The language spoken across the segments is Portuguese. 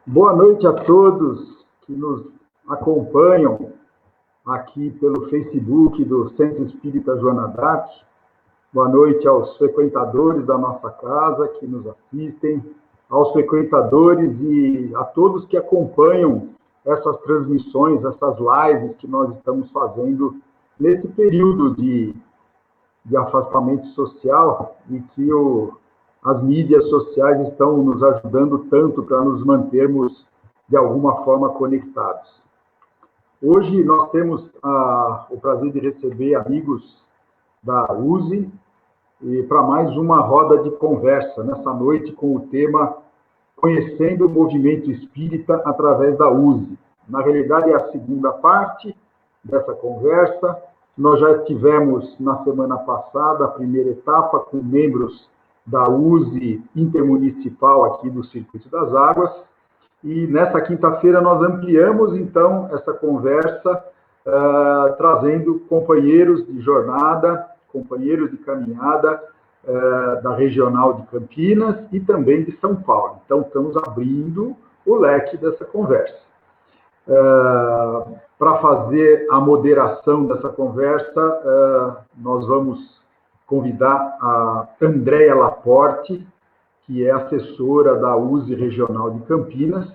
Boa noite a todos que nos acompanham aqui pelo Facebook do Centro Espírita Joana d'Arc. Boa noite aos frequentadores da nossa casa que nos assistem, aos frequentadores e a todos que acompanham essas transmissões, essas lives que nós estamos fazendo nesse período de afastamento social e que as mídias sociais estão nos ajudando tanto para nos mantermos de alguma forma conectados. Hoje nós temos o prazer de receber amigos da USE e para mais uma roda de conversa nessa noite com o tema Conhecendo o Movimento Espírita através da USE. Na realidade, é a segunda parte dessa conversa. Nós já tivemos, na semana passada, a primeira etapa com membros da USE intermunicipal aqui do Circuito das Águas, e nessa quinta-feira nós ampliamos, então, essa conversa, trazendo companheiros de jornada, companheiros de caminhada da Regional de Campinas e também de São Paulo. Então, estamos abrindo o leque dessa conversa. Para fazer a moderação dessa conversa, nós vamos convidar a Andréia Laporte, que é assessora da USE Regional de Campinas,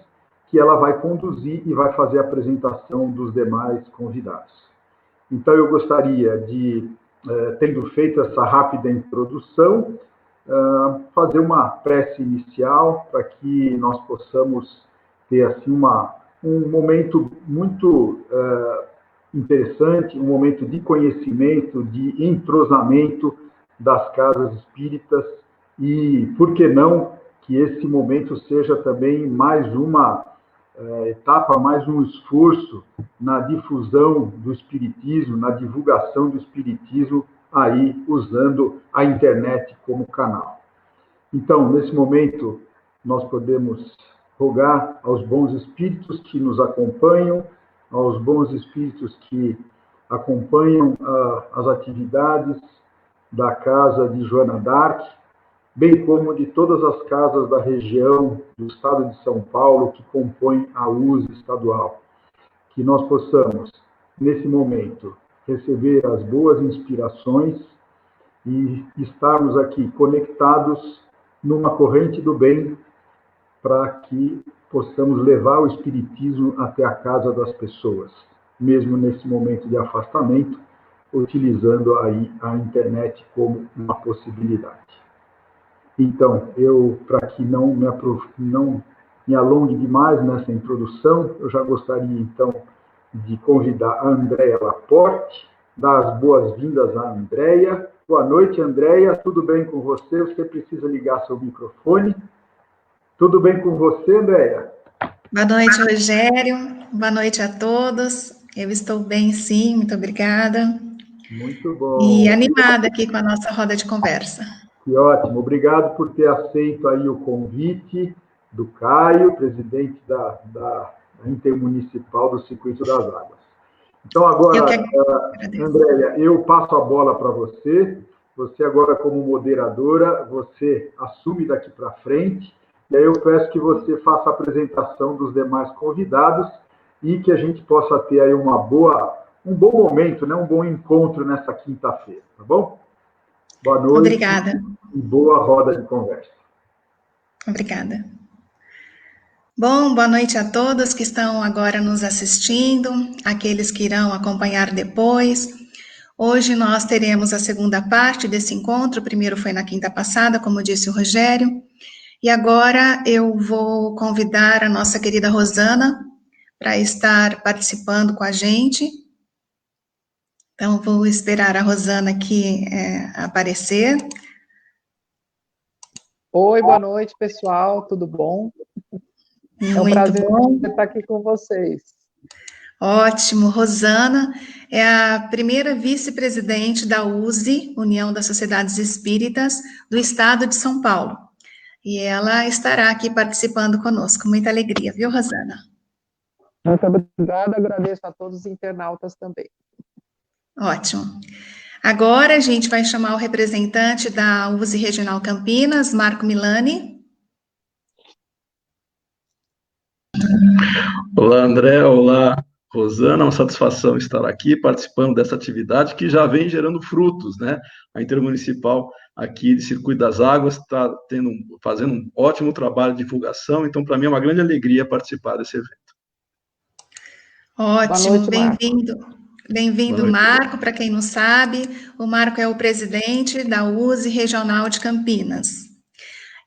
que ela vai conduzir e vai fazer a apresentação dos demais convidados. Então, eu gostaria de, tendo feito essa rápida introdução, fazer uma prece inicial para que nós possamos ter assim um momento muito interessante, um momento de conhecimento, de entrosamento das casas espíritas e, por que não, que esse momento seja também mais uma etapa, mais um esforço na difusão do espiritismo, na divulgação do espiritismo, aí usando a internet como canal. Então, nesse momento, nós podemos rogar aos bons espíritos que nos acompanham, aos bons espíritos que acompanham as atividades da Casa de Joana d'Arc, bem como de todas as casas da região do estado de São Paulo que compõem a USE estadual. Que nós possamos, nesse momento, receber as boas inspirações e estarmos aqui conectados numa corrente do bem para que possamos levar o espiritismo até a casa das pessoas, mesmo nesse momento de afastamento, utilizando aí a internet como uma possibilidade. Então, para que não me alongue demais nessa introdução, eu já gostaria, então, de convidar a Andréia Laporte, dar as boas-vindas à Andréia. Boa noite, Andréia, tudo bem com você? Você precisa ligar seu microfone. Tudo bem com você, Andréia? Boa noite, Rogério. Boa noite a todos. Eu estou bem, sim, muito obrigada. Muito bom. E animada aqui com a nossa roda de conversa. Que ótimo. Obrigado por ter aceito aí o convite do Caio, presidente da Intermunicipal do Circuito das Águas. Então, agora, Andréia, eu passo a bola para você. Você agora, como moderadora, você assume daqui para frente. E aí eu peço que você faça a apresentação dos demais convidados e que a gente possa ter aí um bom momento, né? Um bom encontro nessa quinta-feira, tá bom? Boa noite. Obrigada. E boa roda de conversa. Obrigada. Bom, boa noite a todos que estão agora nos assistindo, aqueles que irão acompanhar depois. Hoje nós teremos a segunda parte desse encontro, o primeiro foi na quinta passada, como disse o Rogério, e agora eu vou convidar a nossa querida Rosana para estar participando com a gente. Então, vou esperar a Rosana aqui aparecer. Oi, boa noite, pessoal, tudo bom? É um prazer estar aqui com vocês. Ótimo, Rosana é a primeira vice-presidente da USE, União das Sociedades Espíritas, do Estado de São Paulo. E ela estará aqui participando conosco. Muita alegria, viu, Rosana? Muito obrigada, agradeço a todos os internautas também. Ótimo. Agora a gente vai chamar o representante da USE Regional Campinas, Marco Milani. Olá, André. Olá, Rosana. Uma satisfação estar aqui participando dessa atividade que já vem gerando frutos, né? A Intermunicipal aqui de Circuito das Águas está fazendo um ótimo trabalho de divulgação, então, para mim, é uma grande alegria participar desse evento. Ótimo, Marco. bem-vindo, Marco. Para quem não sabe, o Marco é o presidente da USE Regional de Campinas.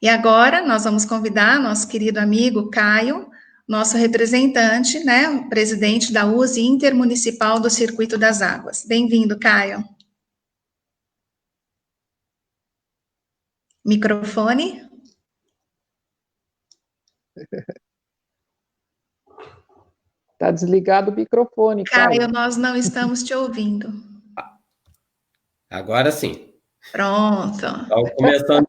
E agora nós vamos convidar nosso querido amigo Caio, nosso representante, né, o presidente da USE Intermunicipal do Circuito das Águas. Bem-vindo, Caio. Microfone. Está desligado o microfone, Caio. Caio, nós não estamos te ouvindo. Agora sim. Pronto. Então, começando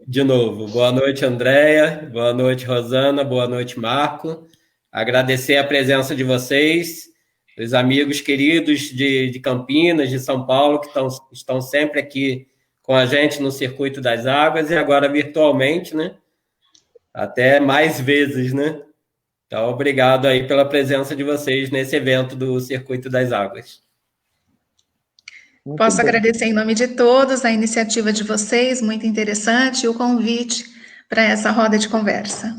de novo. Boa noite, Andréia. Boa noite, Rosana. Boa noite, Marco. Agradecer a presença de vocês, dos amigos queridos de Campinas, de São Paulo, que estão sempre aqui com a gente no Circuito das Águas e agora virtualmente, né? Até mais vezes, né? Então, obrigado aí pela presença de vocês nesse evento do Circuito das Águas. Posso agradecer em nome de todos a iniciativa de vocês, muito interessante, e o convite para essa roda de conversa.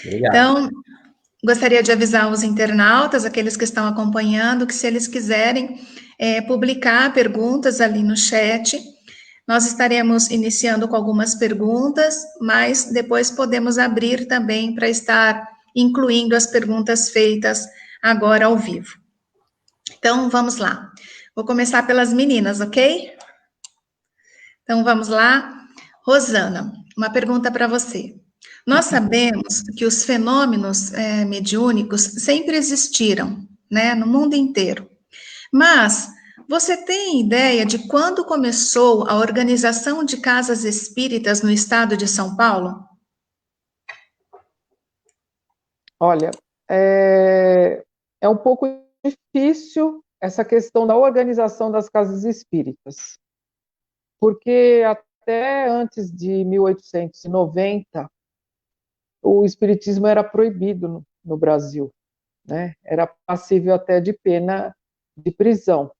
Obrigado. Então, gostaria de avisar os internautas, aqueles que estão acompanhando, que se eles quiserem publicar perguntas ali no chat, nós estaremos iniciando com algumas perguntas, mas depois podemos abrir também para estar incluindo as perguntas feitas agora ao vivo. Então, vamos lá. Vou começar pelas meninas, ok? Então, vamos lá. Rosana, uma pergunta para você. Nós sabemos que os fenômenos mediúnicos sempre existiram, né, no mundo inteiro. Mas você tem ideia de quando começou a organização de casas espíritas no estado de São Paulo? Olha, é um pouco difícil essa questão da organização das casas espíritas, porque até antes de 1890, o espiritismo era proibido no Brasil, né? Era passível até de pena de prisão.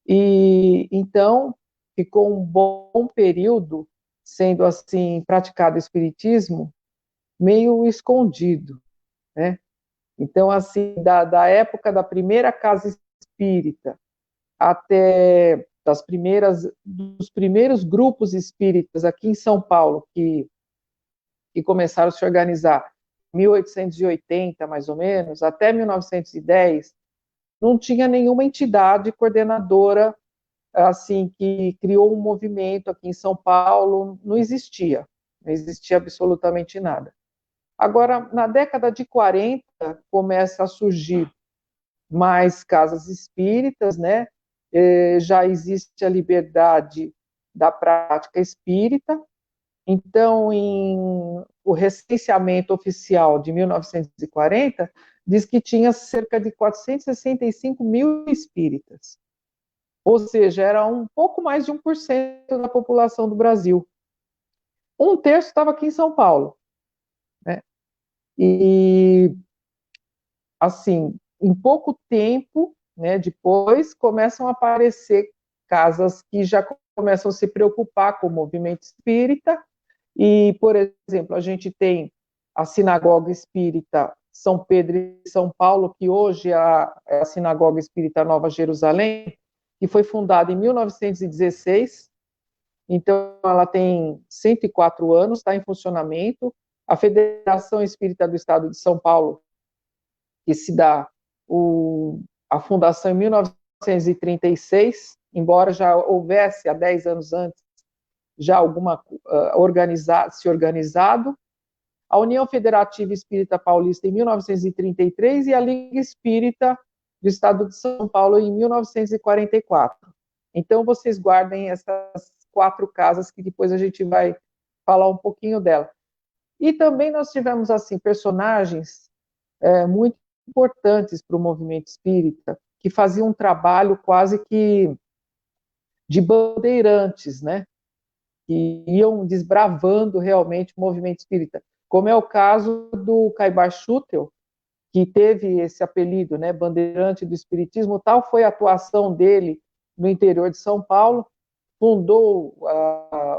E então ficou um bom período sendo assim praticado o espiritismo meio escondido, né? Então, assim, da época da primeira casa espírita até dos primeiros grupos espíritas aqui em São Paulo, que começaram a se organizar em 1880, mais ou menos, até 1910, não tinha nenhuma entidade coordenadora assim que criou um movimento aqui em São Paulo, não existia absolutamente nada. Agora, na década de 40, começa a surgir mais casas espíritas, né? Já existe a liberdade da prática espírita. Então, o recenseamento oficial de 1940 diz que tinha cerca de 465 mil espíritas. Ou seja, era um pouco mais de 1% da população do Brasil. Um terço estava aqui em São Paulo, né? E, assim, em pouco tempo, né, depois, começam a aparecer casas que já começam a se preocupar com o movimento espírita. E, por exemplo, a gente tem a Sinagoga Espírita São Pedro e São Paulo, que hoje é a Sinagoga Espírita Nova Jerusalém, que foi fundada em 1916. Então, ela tem 104 anos, está em funcionamento. A Federação Espírita do Estado de São Paulo, que se dá a fundação em 1936, embora já houvesse, há 10 anos antes, já alguma se organizado. A União Federativa Espírita Paulista, em 1933, e a Liga Espírita do Estado de São Paulo, em 1944. Então, vocês guardem essas 4 casas, que depois a gente vai falar um pouquinho dela. E também nós tivemos, assim, personagens muito importantes para o movimento espírita, que faziam um trabalho quase que de bandeirantes, né? Que iam desbravando realmente o movimento espírita. como é o caso do Caibar Schutel, que teve esse apelido, né, bandeirante do espiritismo. Tal foi a atuação dele no interior de São Paulo, fundou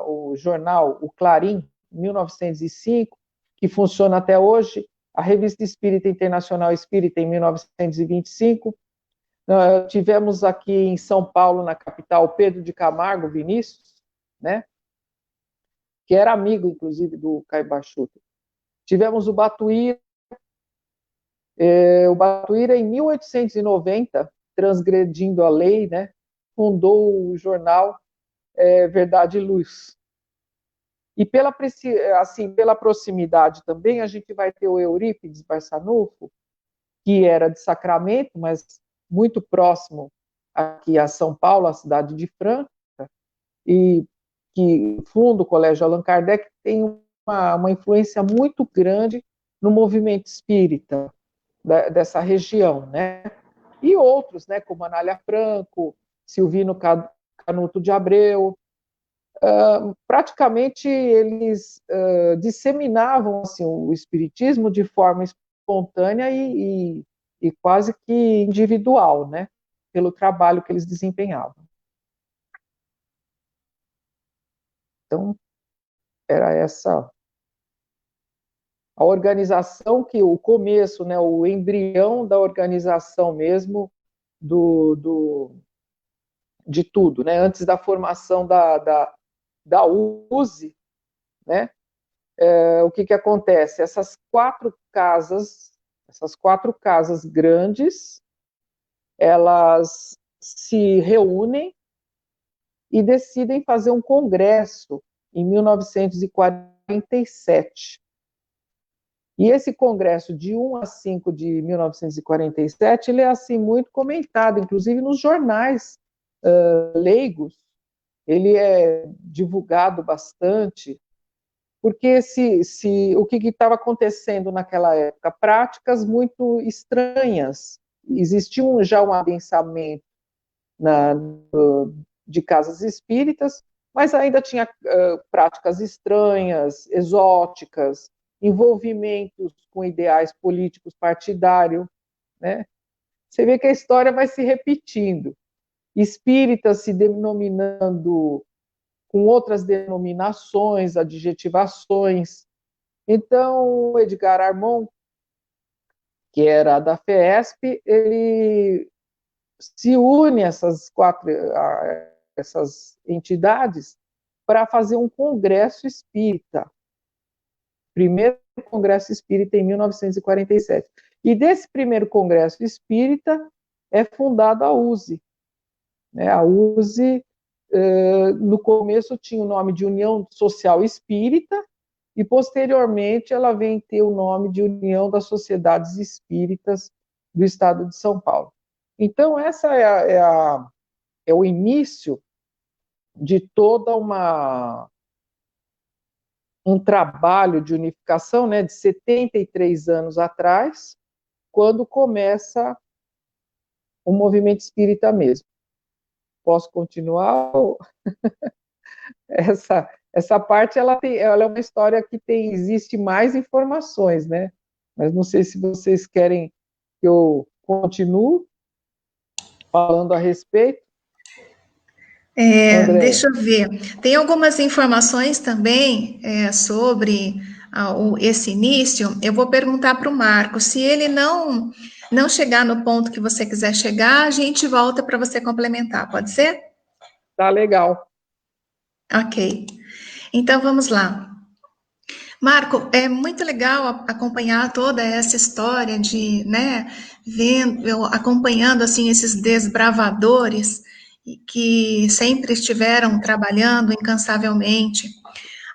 o jornal O Clarim, em 1905, que funciona até hoje, a Revista Espírita Internacional Espírita, em 1925. Tivemos aqui em São Paulo, na capital, Pedro de Camargo Vinícius, né, que era amigo, inclusive, do Caibar Schutel. Tivemos o Batuíra, em 1890, transgredindo a lei, né, fundou o jornal Verdade e Luz. E pela proximidade também, a gente vai ter o Eurípides Barçanufo, que era de Sacramento, mas muito próximo aqui a São Paulo, a cidade de Franca, e que funda o Colégio Allan Kardec, tem uma influência muito grande no movimento espírita dessa região, né? E outros, né, como Anália Franco, Silvino Canuto de Abreu, praticamente eles disseminavam assim, o espiritismo de forma espontânea e quase que individual, né, pelo trabalho que eles desempenhavam. Então, era essa a organização, que o começo, né, o embrião da organização mesmo de tudo, né, antes da formação da USE, né, o que acontece? Essas quatro casas grandes, elas se reúnem e decidem fazer um congresso em 1947. E esse congresso, de 1 a 5 de 1947, ele é assim muito comentado, inclusive nos jornais leigos, ele é divulgado bastante, porque o que estava acontecendo naquela época? Práticas muito estranhas. Existia já um adensamento de casas espíritas, mas ainda tinha práticas estranhas, exóticas, envolvimentos com ideais políticos partidários, né? Você vê que a história vai se repetindo. Espíritas se denominando com outras denominações, adjetivações. Então, o Edgar Armond, que era da FESP, ele se une a essas entidades para fazer um congresso espírita. Primeiro congresso espírita em 1947. E desse primeiro congresso espírita é fundada a USE. A USE, no começo, tinha o nome de União Social Espírita, e posteriormente ela vem ter o nome de União das Sociedades Espíritas do Estado de São Paulo. Então, essa é o início de toda um trabalho de unificação, né, de 73 anos atrás, quando começa o movimento espírita mesmo. Posso continuar? Essa parte ela é uma história que existe mais informações, né? Mas não sei se vocês querem que eu continue falando a respeito. Deixa eu ver. Tem algumas informações também sobre esse início. Eu vou perguntar para o Marco. Se ele não chegar no ponto que você quiser chegar, a gente volta para você complementar. Pode ser? Tá legal. Ok. Então, vamos lá. Marco, é muito legal acompanhar toda essa história de, né, acompanhando, assim, esses desbravadores que sempre estiveram trabalhando incansavelmente.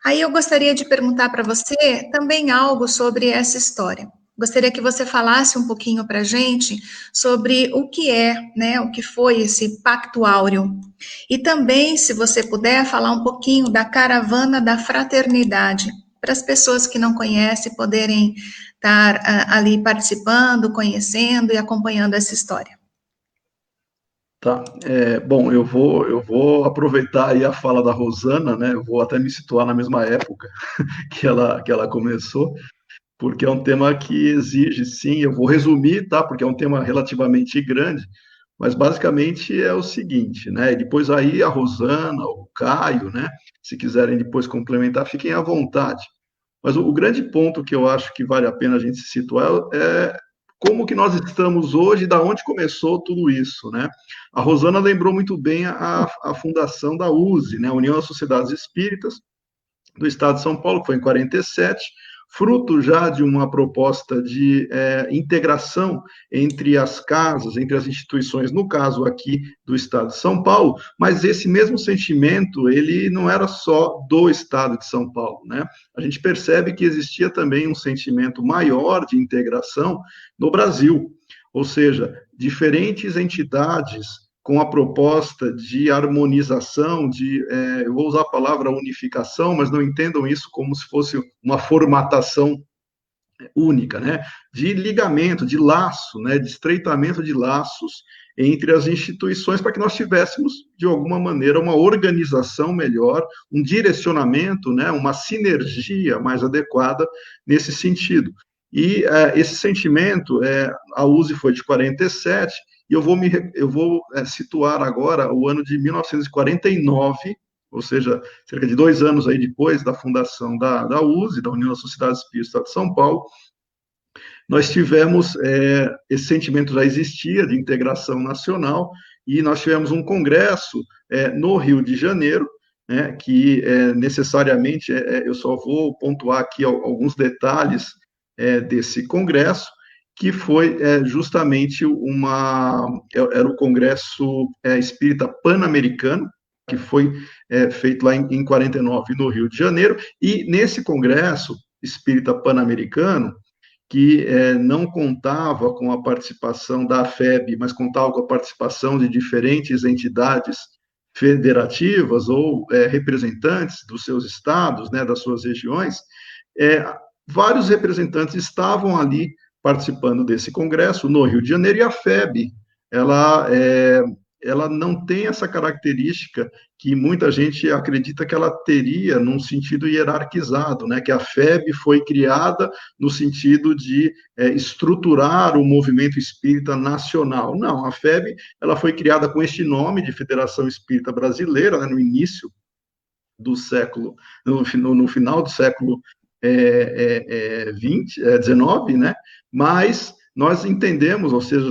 Aí eu gostaria de perguntar para você também algo sobre essa história. Gostaria que você falasse um pouquinho para a gente sobre o que né, o que foi esse Pacto Áureo. E também, se você puder, falar um pouquinho da Caravana da Fraternidade, para as pessoas que não conhecem poderem estar ali participando, conhecendo e acompanhando essa história. Tá. Bom, eu vou aproveitar aí a fala da Rosana, né? Eu vou até me situar na mesma época que ela começou, porque é um tema que exige, sim, eu vou resumir, tá? Porque é um tema relativamente grande, mas basicamente é o seguinte, né? E depois aí a Rosana, o Caio, né? Se quiserem depois complementar, fiquem à vontade. Mas o grande ponto que eu acho que vale a pena a gente se situar é como que nós estamos hoje, da onde começou tudo isso, né? A Rosana lembrou muito bem a fundação da USE, né? União das Sociedades Espíritas, do Estado de São Paulo, que foi em 47, fruto já de uma proposta de integração entre as casas, entre as instituições, no caso aqui do Estado de São Paulo, mas esse mesmo sentimento, ele não era só do Estado de São Paulo, né? A gente percebe que existia também um sentimento maior de integração no Brasil, ou seja, diferentes entidades com a proposta de harmonização, eu vou usar a palavra unificação, mas não entendam isso como se fosse uma formatação única, né? De ligamento, de laço, né? De estreitamento de laços entre as instituições para que nós tivéssemos, de alguma maneira, uma organização melhor, um direcionamento, né? Uma sinergia mais adequada nesse sentido. E esse sentimento, a USE foi de 47, e eu vou situar agora o ano de 1949, ou seja, cerca de 2 anos aí depois da fundação da USE, da União das Sociedades Espíritas de São Paulo. Nós tivemos, esse sentimento já existia de integração nacional, e nós tivemos um congresso no Rio de Janeiro, né, que necessariamente, eu só vou pontuar aqui alguns detalhes desse congresso, que foi justamente era o Congresso Espírita Pan-Americano, que foi feito lá em 49 no Rio de Janeiro, e nesse Congresso Espírita Pan-Americano, que não contava com a participação da AFEB, mas contava com a participação de diferentes entidades federativas ou representantes dos seus estados, né, das suas regiões, vários representantes estavam ali participando desse congresso no Rio de Janeiro, e a FEB, ela não tem essa característica que muita gente acredita que ela teria num sentido hierarquizado, né? Que a FEB foi criada no sentido de estruturar o movimento espírita nacional. Não, a FEB ela foi criada com este nome de Federação Espírita Brasileira, né, no início do século, no final do século 19, né? Mas nós entendemos, ou seja,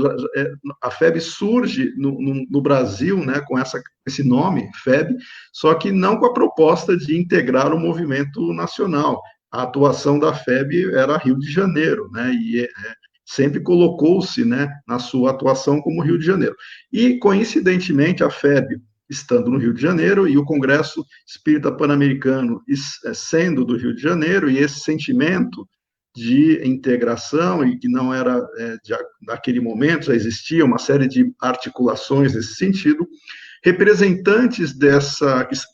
a FEB surge no Brasil, né, com esse nome, FEB, só que não com a proposta de integrar o movimento nacional. A atuação da FEB era Rio de Janeiro, né, e sempre colocou-se, né, na sua atuação como Rio de Janeiro. E, coincidentemente, a FEB, estando no Rio de Janeiro, e o Congresso Espírita Pan-Americano sendo do Rio de Janeiro, e esse sentimento de integração, e que não era naquele momento, já existia uma série de articulações nesse sentido, representantes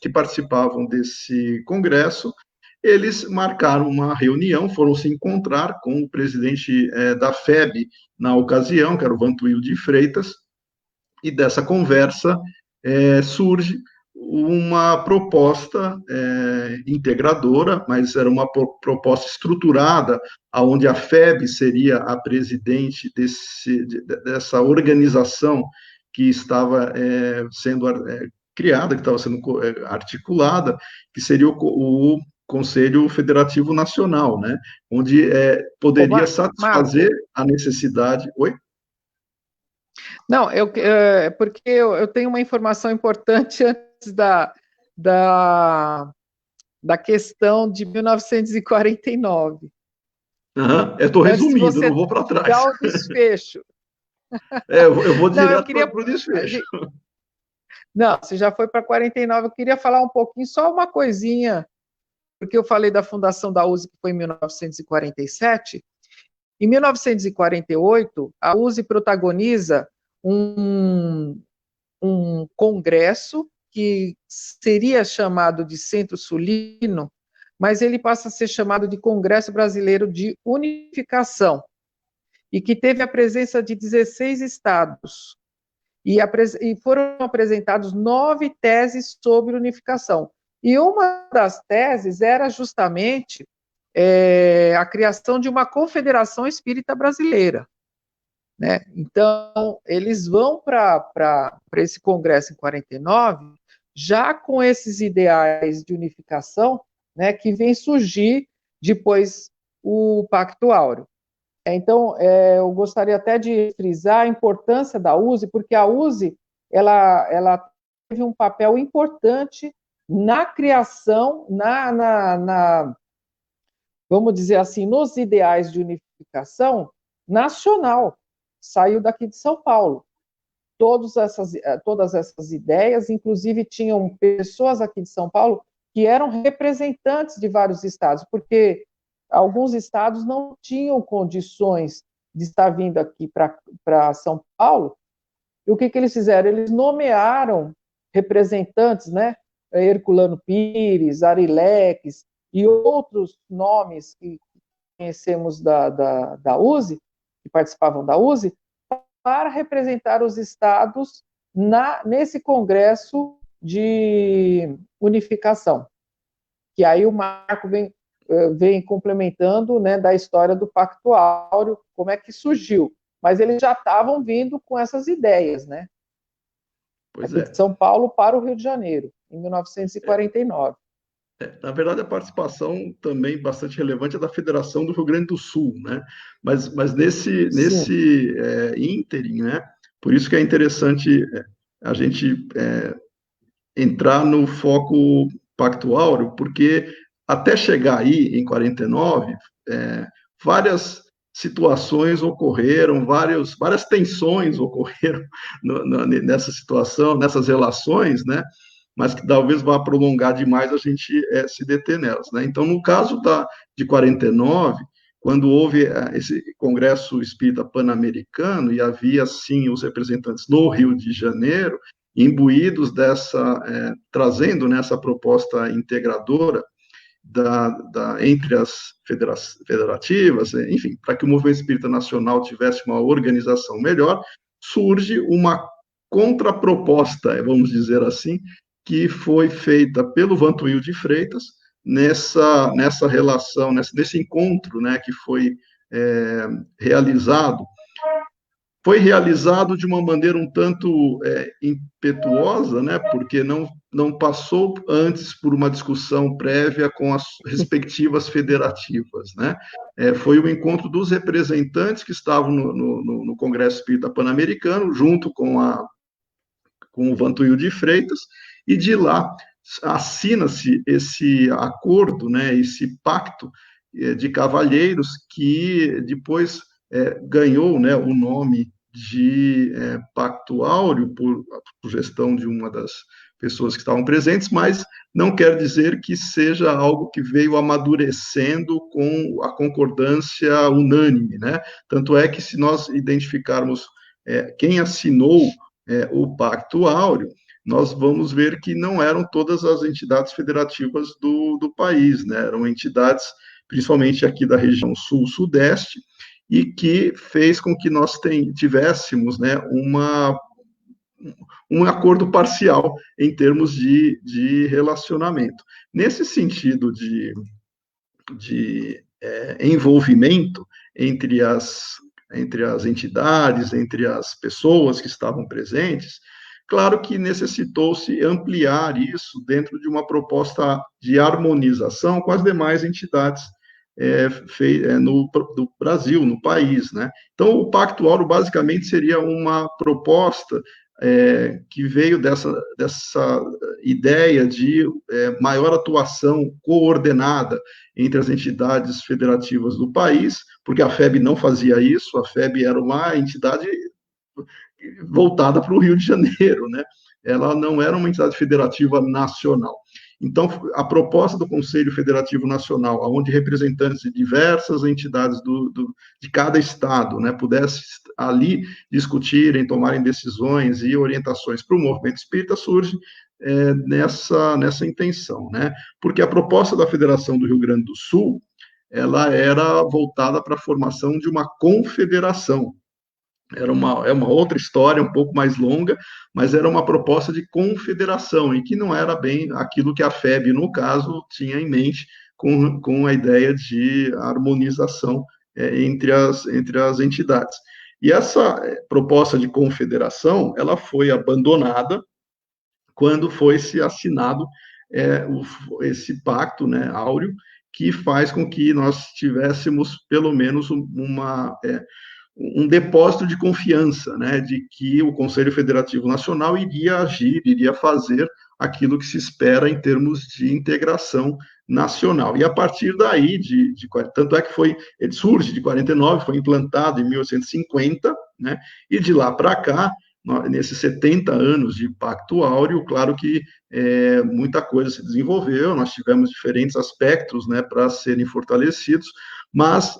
que participavam desse congresso, eles marcaram uma reunião, foram se encontrar com o presidente da FEB na ocasião, que era o Vantuil de Freitas, e dessa conversa surge uma proposta integradora, mas era uma proposta estruturada, onde a FEB seria a presidente dessa organização que estava sendo criada, que estava sendo articulada, que seria o Conselho Federativo Nacional, né, onde poderia satisfazer a necessidade... Oi? Não, porque eu tenho uma informação importante antes da questão de 1949. Eu estou resumindo, não vou para trás. Dar o desfecho. Eu vou direto para o desfecho. Não, você já foi para 49, eu queria falar um pouquinho, só uma coisinha, porque eu falei da fundação da USE, que foi em 1947. Em 1948, a USE protagoniza um congresso que seria chamado de Centro Sulino, mas ele passa a ser chamado de Congresso Brasileiro de Unificação, e que teve a presença de 16 estados. e foram apresentadas 9 teses sobre unificação. E uma das teses era justamente a criação de uma confederação espírita brasileira, né? Então, eles vão para esse congresso em 49, já com esses ideais de unificação, né, que vem surgir depois o Pacto Áureo. Então, eu gostaria até de frisar a importância da USE, porque a USE ela teve um papel importante na criação, vamos dizer assim, nos ideais de unificação nacional. Saiu daqui de São Paulo. Todas essas ideias, inclusive tinham pessoas aqui de São Paulo que eram representantes de vários estados, porque alguns estados não tinham condições de estar vindo aqui para São Paulo. E o que eles fizeram? Eles nomearam representantes, né? Herculano Pires, Arileques e outros nomes que conhecemos da USE, que participavam da USE, para representar os estados nesse congresso de unificação. Que aí o Marco vem complementando, né, da história do Pacto Áureo, como é que surgiu. Mas eles já estavam vindo com essas ideias, né? Pois de São Paulo para o Rio de Janeiro, em 1949. Na verdade, a participação também bastante relevante é da Federação do Rio Grande do Sul, né? Mas nesse ínterim, né? Por isso que é interessante a gente entrar no foco Pacto Áureo, porque até chegar aí, em 49, várias situações ocorreram, várias tensões ocorreram nessa situação, nessas relações, né? Mas que talvez vá prolongar demais a gente se deter nelas, né? Então, no caso de 49, quando houve esse Congresso Espírita Pan-Americano, e havia, sim, os representantes no Rio de Janeiro, imbuídos trazendo nessa proposta integradora entre as federativas, enfim, para que o movimento espírita nacional tivesse uma organização melhor, surge uma contraproposta, vamos dizer assim, que foi feita pelo Vantuil de Freitas nessa relação, nesse encontro, né, que foi realizado. Foi realizado de uma maneira um tanto impetuosa, né, porque não passou antes por uma discussão prévia com as respectivas federativas, né? Foi o encontro dos representantes que estavam no Congresso Espírita Pan-Americano, junto com o Vantuil de Freitas, e de lá assina-se esse acordo, né, esse pacto de cavalheiros que depois ganhou, né, o nome de Pacto Áureo por sugestão de uma das pessoas que estavam presentes, mas não quer dizer que seja algo que veio amadurecendo com a concordância unânime, né? Tanto é que se nós identificarmos quem assinou o Pacto Áureo, nós vamos ver que não eram todas as entidades federativas do país, né? Eram entidades, principalmente aqui da região sul-sudeste, e que fez com que nós tivéssemos, né, um acordo parcial em termos de relacionamento. Nesse sentido de envolvimento entre as entidades, entre as pessoas que estavam presentes, claro que necessitou-se ampliar isso dentro de uma proposta de harmonização com as demais entidades do Brasil, no país, né? Então, o Pacto Áureo basicamente seria uma proposta que veio dessa ideia de maior atuação coordenada entre as entidades federativas do país, porque a FEB não fazia isso, a FEB era uma entidade voltada para o Rio de Janeiro, né? Ela não era uma entidade federativa nacional. Então, a proposta do Conselho Federativo Nacional, onde representantes de diversas entidades de cada estado, né, pudessem ali discutirem, tomarem decisões e orientações para o movimento espírita, surge nessa intenção, né? Porque a proposta da Federação do Rio Grande do Sul, ela era voltada para a formação de uma confederação. é uma outra história, um pouco mais longa, mas era uma proposta de confederação, e que não era bem aquilo que a FEB, no caso, tinha em mente com a ideia de harmonização entre as entidades. E essa proposta de confederação, ela foi abandonada quando foi se assinado esse pacto, né, áureo, que faz com que nós tivéssemos pelo menos um depósito de confiança, né, de que o Conselho Federativo Nacional iria agir, iria fazer aquilo que se espera em termos de integração nacional. E a partir daí, tanto é que ele surge de 49, foi implantado em 1850, né, e de lá para cá, nesses 70 anos de Pacto Áureo, claro que muita coisa se desenvolveu, nós tivemos diferentes aspectos, né, para serem fortalecidos, mas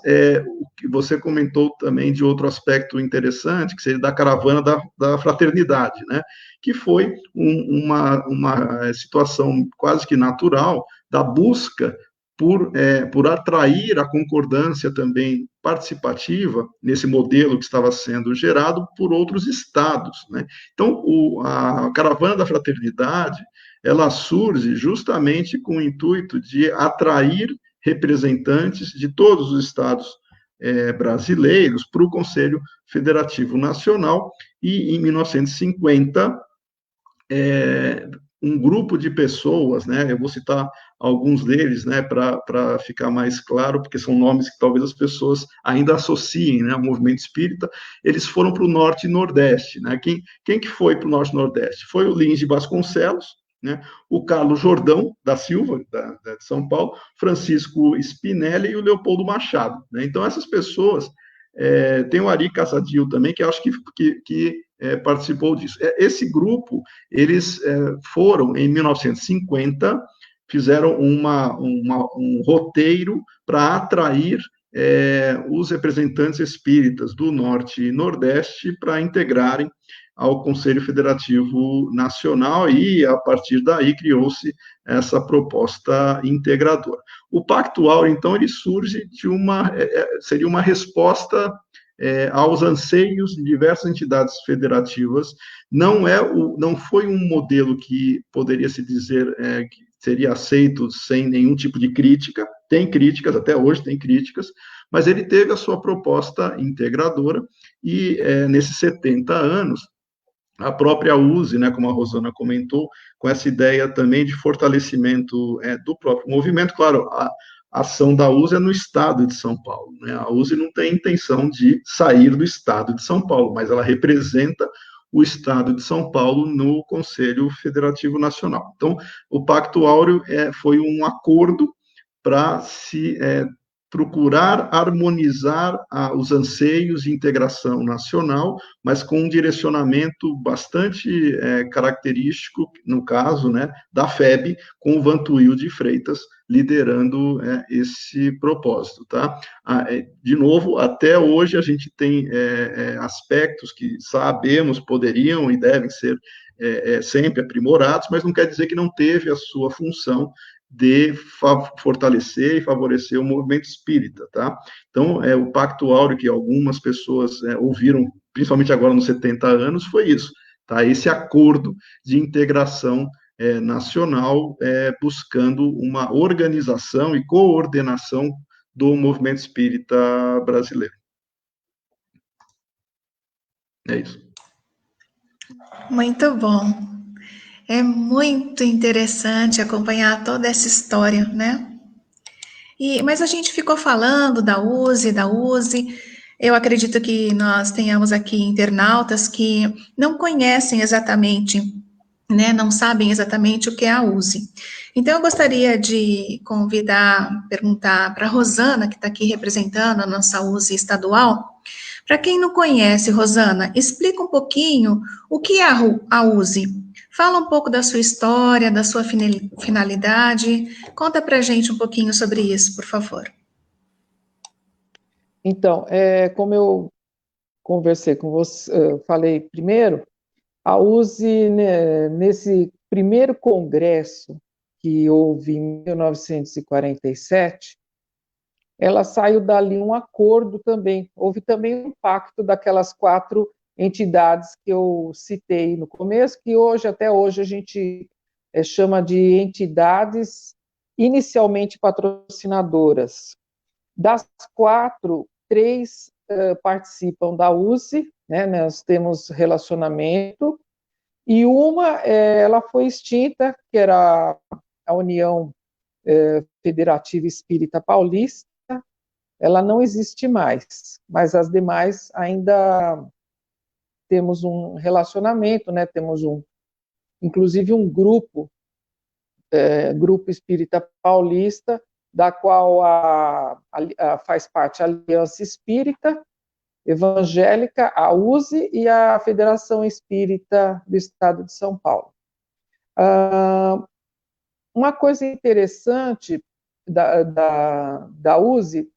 o que você comentou também de outro aspecto interessante, que seria da caravana da fraternidade, né, que foi uma situação quase que natural da busca por atrair a concordância também participativa nesse modelo que estava sendo gerado por outros estados, né? Então, a Caravana da Fraternidade, ela surge justamente com o intuito de atrair representantes de todos os estados brasileiros para o Conselho Federativo Nacional, e em 1950, um grupo de pessoas, né, eu vou citar alguns deles, né, para ficar mais claro, porque são nomes que talvez as pessoas ainda associem, né, ao movimento espírita. Eles foram para o Norte e Nordeste, né, quem que foi para o Norte e Nordeste? Foi o Lins de Vasconcelos, né, o Carlos Jordão da Silva, de São Paulo, Francisco Spinelli e o Leopoldo Machado, né. Então, essas pessoas, tem o Ari Casadil também, que eu acho que participou disso. Esse grupo, eles foram, em 1950, fizeram um roteiro para atrair os representantes espíritas do Norte e Nordeste para integrarem ao Conselho Federativo Nacional, e, a partir daí, criou-se essa proposta integradora. O Pacto Áureo, então, ele surge seria uma resposta aos anseios de diversas entidades federativas. Não foi um modelo que poderia se dizer que seria aceito sem nenhum tipo de crítica. Tem críticas, até hoje tem críticas, mas ele teve a sua proposta integradora, e nesses 70 anos, a própria USE, né, como a Rosana comentou, com essa ideia também de fortalecimento do próprio movimento. Claro, a ação da USE é no estado de São Paulo, né? A USE não tem intenção de sair do estado de São Paulo, mas ela representa o estado de São Paulo no Conselho Federativo Nacional. Então, o Pacto Áureo foi um acordo para se procurar harmonizar os anseios de integração nacional, mas com um direcionamento bastante característico, no caso, né, da FEB, com o Vantuil de Freitas liderando esse propósito, tá? De novo, até hoje a gente tem aspectos que sabemos poderiam e devem ser sempre aprimorados, mas não quer dizer que não teve a sua função de fortalecer e favorecer o movimento espírita, tá? Então, o Pacto Áureo, que algumas pessoas ouviram, principalmente agora nos 70 anos, foi isso, tá? Esse acordo de integração nacional, buscando uma organização e coordenação do movimento espírita brasileiro. É isso. Muito bom. É muito interessante acompanhar toda essa história, né? Mas a gente ficou falando da USE. Eu acredito que nós tenhamos aqui internautas que não conhecem exatamente, né? Não sabem exatamente o que é a USE. Então, eu gostaria de perguntar para a Rosana, que está aqui representando a nossa USE estadual. Para quem não conhece, Rosana, explica um pouquinho o que é a USE. Fala um pouco da sua história, da sua finalidade. Conta para a gente um pouquinho sobre isso, por favor. Então, como eu conversei com você, falei primeiro, a USE, né, nesse primeiro congresso que houve em 1947, ela saiu dali um acordo também. Houve também um pacto daquelas 4 entidades que eu citei no começo, que hoje, até hoje, a gente chama de entidades inicialmente patrocinadoras. Das 4, 3 participam da USE, né, nós temos relacionamento, e uma ela foi extinta, que era a União Federativa Espírita Paulista, ela não existe mais, mas as demais ainda temos um relacionamento, né? Temos inclusive um grupo Espírita Paulista, da qual faz parte a Aliança Espírita Evangélica, a USE e a Federação Espírita do Estado de São Paulo. Uma coisa interessante da USE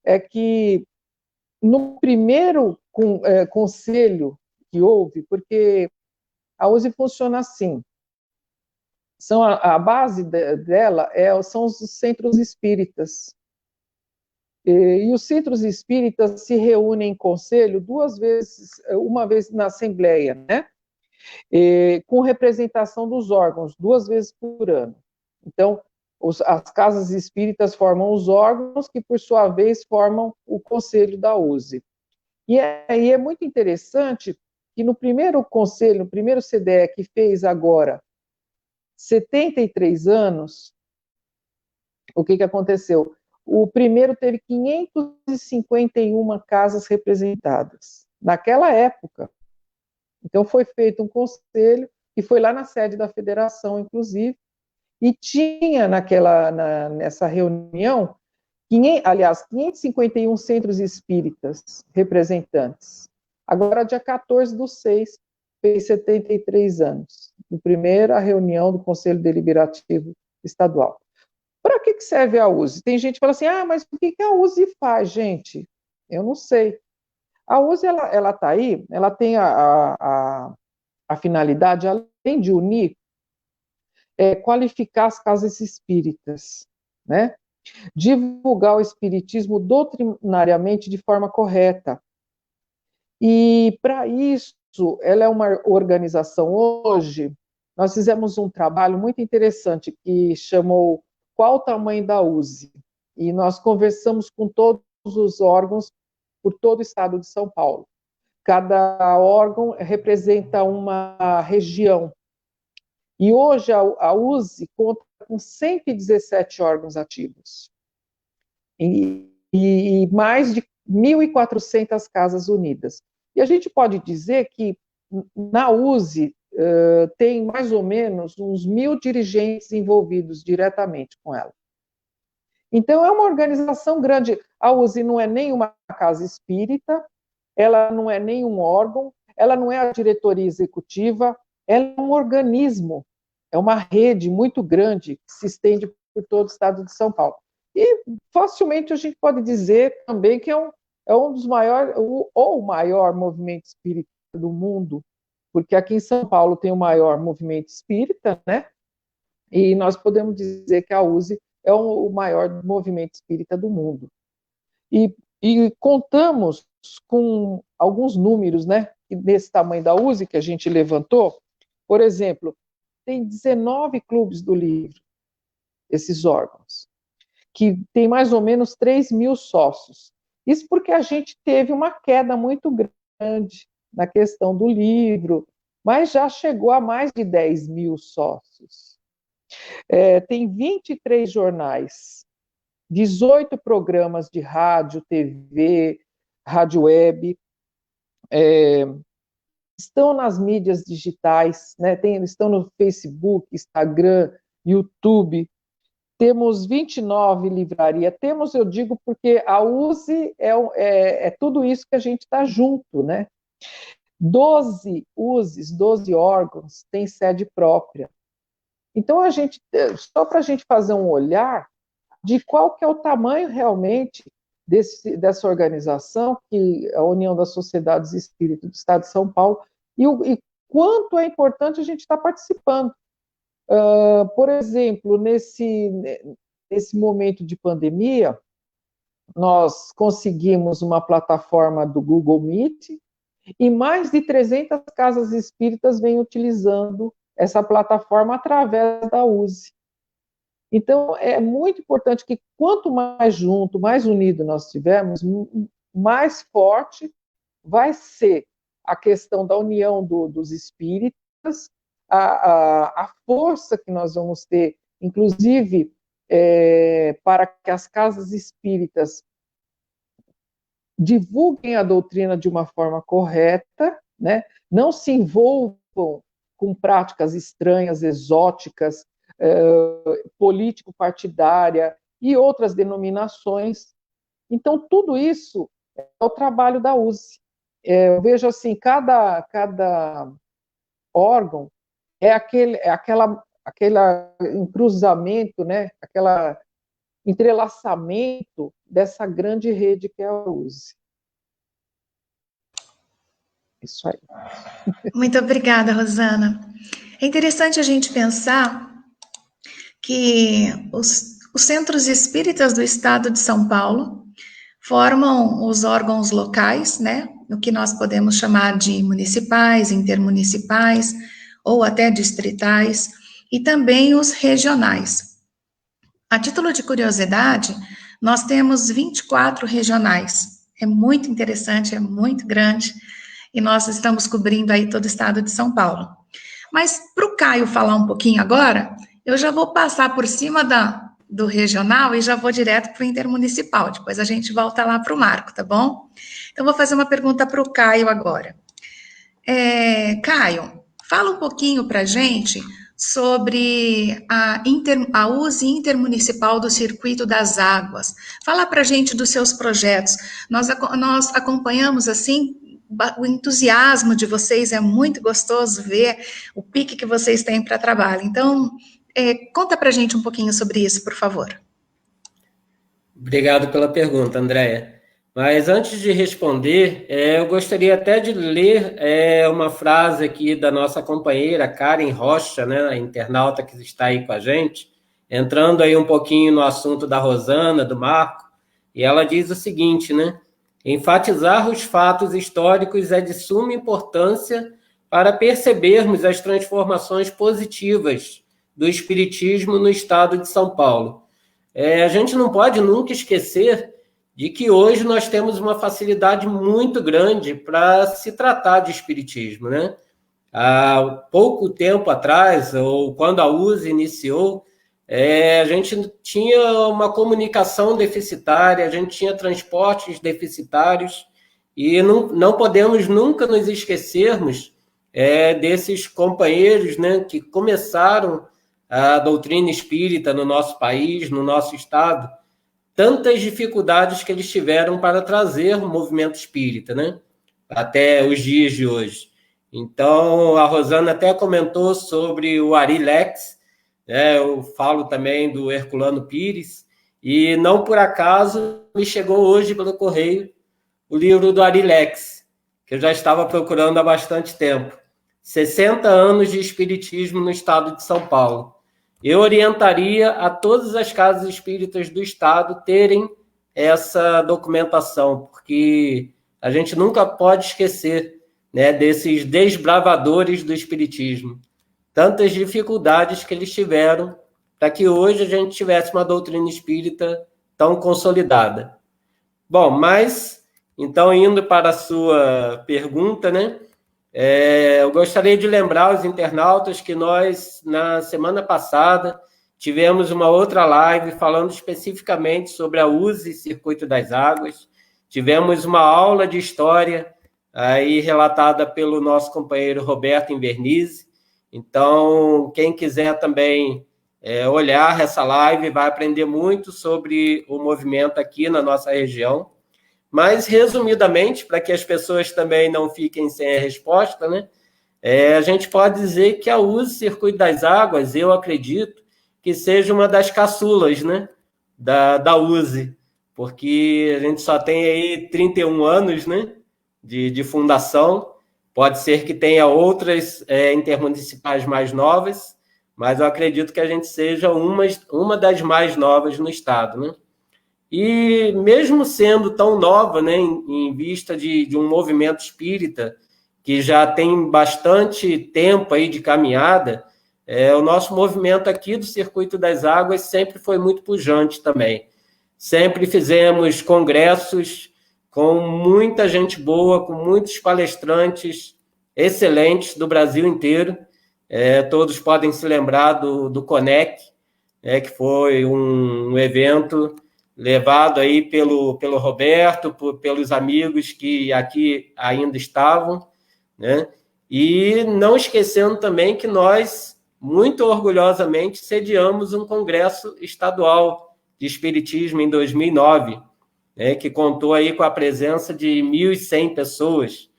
é que no primeiro conselho que houve, porque a USE funciona assim, a base dela são os centros espíritas. E os centros espíritas se reúnem em conselho 2 vezes, uma vez na Assembleia, né? Com representação dos órgãos, 2 vezes por ano. Então, as casas espíritas formam os órgãos, que por sua vez formam o conselho da USE. E aí é muito interessante que no primeiro conselho, no primeiro CDE que fez agora 73 anos, o que aconteceu? O primeiro teve 551 casas representadas, naquela época. Então foi feito um conselho, que foi lá na sede da federação, inclusive, e tinha nessa reunião, 551 centros espíritas representantes. Agora, dia 14/6, fez 73 anos, a primeira reunião do Conselho Deliberativo Estadual. Para que serve a USE? Tem gente que fala assim, mas o que a USE faz, gente? Eu não sei. A USE, ela está aí, ela tem a finalidade, além de unir, qualificar as casas espíritas, né? Divulgar o espiritismo doutrinariamente de forma correta. E, para isso, ela é uma organização hoje, nós fizemos um trabalho muito interessante que chamou Qual o Tamanho da USE? E nós conversamos com todos os órgãos por todo o estado de São Paulo. Cada órgão representa uma região. E hoje a USE conta com 117 órgãos ativos. E mais de 1.400 casas unidas. E a gente pode dizer que na USE tem mais ou menos uns 1.000 dirigentes envolvidos diretamente com ela. Então, é uma organização grande. A USE não é nem uma casa espírita, ela não é nenhum órgão, ela não é a diretoria executiva, ela é um organismo, é uma rede muito grande que se estende por todo o estado de São Paulo. E facilmente a gente pode dizer também que é um dos maiores, ou o maior movimento espírita do mundo, porque aqui em São Paulo tem o maior movimento espírita, né? E nós podemos dizer que a USE é o maior movimento espírita do mundo. E contamos com alguns números, né? Desse tamanho da USE que a gente levantou. Por exemplo, tem 19 clubes do livro, esses órgãos, que tem mais ou menos 3.000 sócios. Isso porque a gente teve uma queda muito grande na questão do livro, mas já chegou a mais de 10.000 sócios. Tem 23 jornais, 18 programas de rádio, TV, rádio web, estão nas mídias digitais, né? Estão no Facebook, Instagram, YouTube. Temos 29 livrarias. Temos, eu digo, porque a USE é tudo isso que a gente está junto, né? 12 USEs, 12 órgãos, têm sede própria. Então, só para a gente fazer um olhar de qual que é o tamanho realmente dessa organização, que é a União das Sociedades Espíritas do Estado de São Paulo, e quanto é importante a gente estar participando. Por exemplo, nesse momento de pandemia, nós conseguimos uma plataforma do Google Meet e mais de 300 casas espíritas vêm utilizando essa plataforma através da USE. Então, é muito importante que quanto mais junto, mais unido nós estivermos, mais forte vai ser a questão da união dos espíritas, a força que nós vamos ter, inclusive, para que as casas espíritas divulguem a doutrina de uma forma correta, né? Não se envolvam com práticas estranhas, exóticas, político-partidária e outras denominações. Então, tudo isso é o trabalho da USE. Eu vejo assim, cada órgão é aquele encruzamento, né? Aquela entrelaçamento dessa grande rede que é a USE. Isso aí. Muito obrigada, Rosana. É interessante a gente pensar que os centros espíritas do estado de São Paulo formam os órgãos locais, né? O que nós podemos chamar de municipais, intermunicipais ou até distritais, e também os regionais. A título de curiosidade, nós temos 24 regionais. É muito interessante, é muito grande, e nós estamos cobrindo aí todo o estado de São Paulo. Mas para o Caio falar um pouquinho agora, eu já vou passar por cima do regional e já vou direto para o intermunicipal. Depois a gente volta lá para o Marco, tá bom? Então, vou fazer uma pergunta para o Caio agora. Caio, fala um pouquinho para a gente sobre a USE intermunicipal do Circuito das Águas. Fala para a gente dos seus projetos. Nós acompanhamos, assim, o entusiasmo de vocês, é muito gostoso ver o pique que vocês têm para trabalho. Então, conta para a gente um pouquinho sobre isso, por favor. Obrigado pela pergunta, Andréia. Mas antes de responder, eu gostaria até de ler uma frase aqui da nossa companheira Karen Rocha, né, a internauta que está aí com a gente, entrando aí um pouquinho no assunto da Rosana, do Marco, e ela diz o seguinte, né? Enfatizar os fatos históricos é de suma importância para percebermos as transformações positivas do espiritismo no estado de São Paulo. A gente não pode nunca esquecer de que hoje nós temos uma facilidade muito grande para se tratar de espiritismo, né? Há pouco tempo atrás, ou quando a USE iniciou, a gente tinha uma comunicação deficitária, a gente tinha transportes deficitários, e não podemos nunca nos esquecermos desses companheiros, né, que começaram a doutrina espírita no nosso país, no nosso estado, tantas dificuldades que eles tiveram para trazer o movimento espírita, né, até os dias de hoje. Então, a Rosana até comentou sobre o Arilex, eu falo também do Herculano Pires, e não por acaso me chegou hoje pelo correio o livro do Arilex, que eu já estava procurando há bastante tempo. 60 anos de espiritismo no estado de São Paulo. Eu orientaria a todas as casas espíritas do estado terem essa documentação, porque a gente nunca pode esquecer, né, desses desbravadores do espiritismo. Tantas dificuldades que eles tiveram para que hoje a gente tivesse uma doutrina espírita tão consolidada. Bom, mas, então, indo para a sua pergunta, né? Eu gostaria de lembrar aos internautas que nós, na semana passada, tivemos uma outra live falando especificamente sobre a USE Circuito das Águas. Tivemos uma aula de história aí relatada pelo nosso companheiro Roberto Invernizzi. Então, quem quiser também olhar essa live vai aprender muito sobre o movimento aqui na nossa região. Mas, resumidamente, para que as pessoas também não fiquem sem a resposta, né, a gente pode dizer que a USE Circuito das Águas, eu acredito, que seja uma das caçulas, né, da USE, porque a gente só tem aí 31 anos, né, de fundação. Pode ser que tenha outras intermunicipais mais novas, mas eu acredito que a gente seja uma das mais novas no estado, né? E mesmo sendo tão nova, né, em vista de um movimento espírita que já tem bastante tempo aí de caminhada, o nosso movimento aqui do Circuito das Águas sempre foi muito pujante também. Sempre fizemos congressos com muita gente boa, com muitos palestrantes excelentes do Brasil inteiro. Todos podem se lembrar do Conec, que foi um evento levado aí pelo Roberto, pelos amigos que aqui ainda estavam, né? E não esquecendo também que nós, muito orgulhosamente, sediamos um congresso estadual de Espiritismo em 2009, né, que contou aí com a presença de 1.100 pessoas.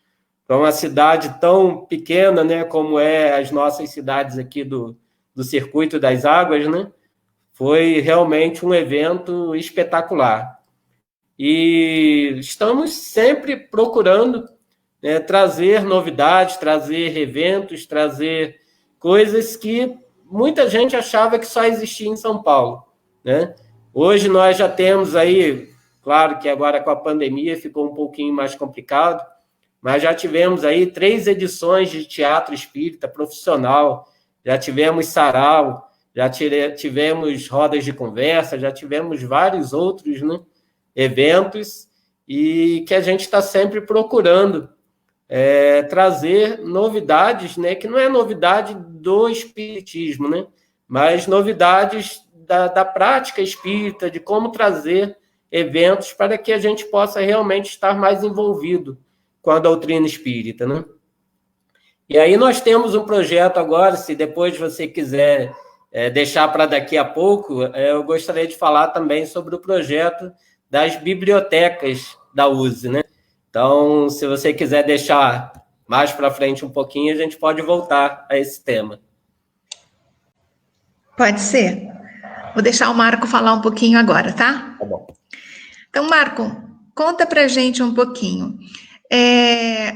Para uma cidade tão pequena, né, como as nossas cidades aqui do Circuito das Águas, né, foi realmente um evento espetacular. E estamos sempre procurando, né, trazer novidades, trazer eventos, trazer coisas que muita gente achava que só existia em São Paulo, né? Hoje nós já temos aí, claro que agora com a pandemia ficou um pouquinho mais complicado, mas já tivemos aí 3 edições de teatro espírita profissional, já tivemos sarau, já tivemos rodas de conversa, já tivemos vários outros, né, eventos, e que a gente está sempre procurando trazer novidades, né, que não é novidade do espiritismo, né, mas novidades da prática espírita, de como trazer eventos para que a gente possa realmente estar mais envolvido com a doutrina espírita, né? E aí nós temos um projeto agora, se depois você quiser deixar para daqui a pouco, eu gostaria de falar também sobre o projeto das bibliotecas da USE, né? Então, se você quiser deixar mais para frente um pouquinho, a gente pode voltar a esse tema. Pode ser. Vou deixar o Marco falar um pouquinho agora, tá? Tá bom. Então, Marco, conta pra gente um pouquinho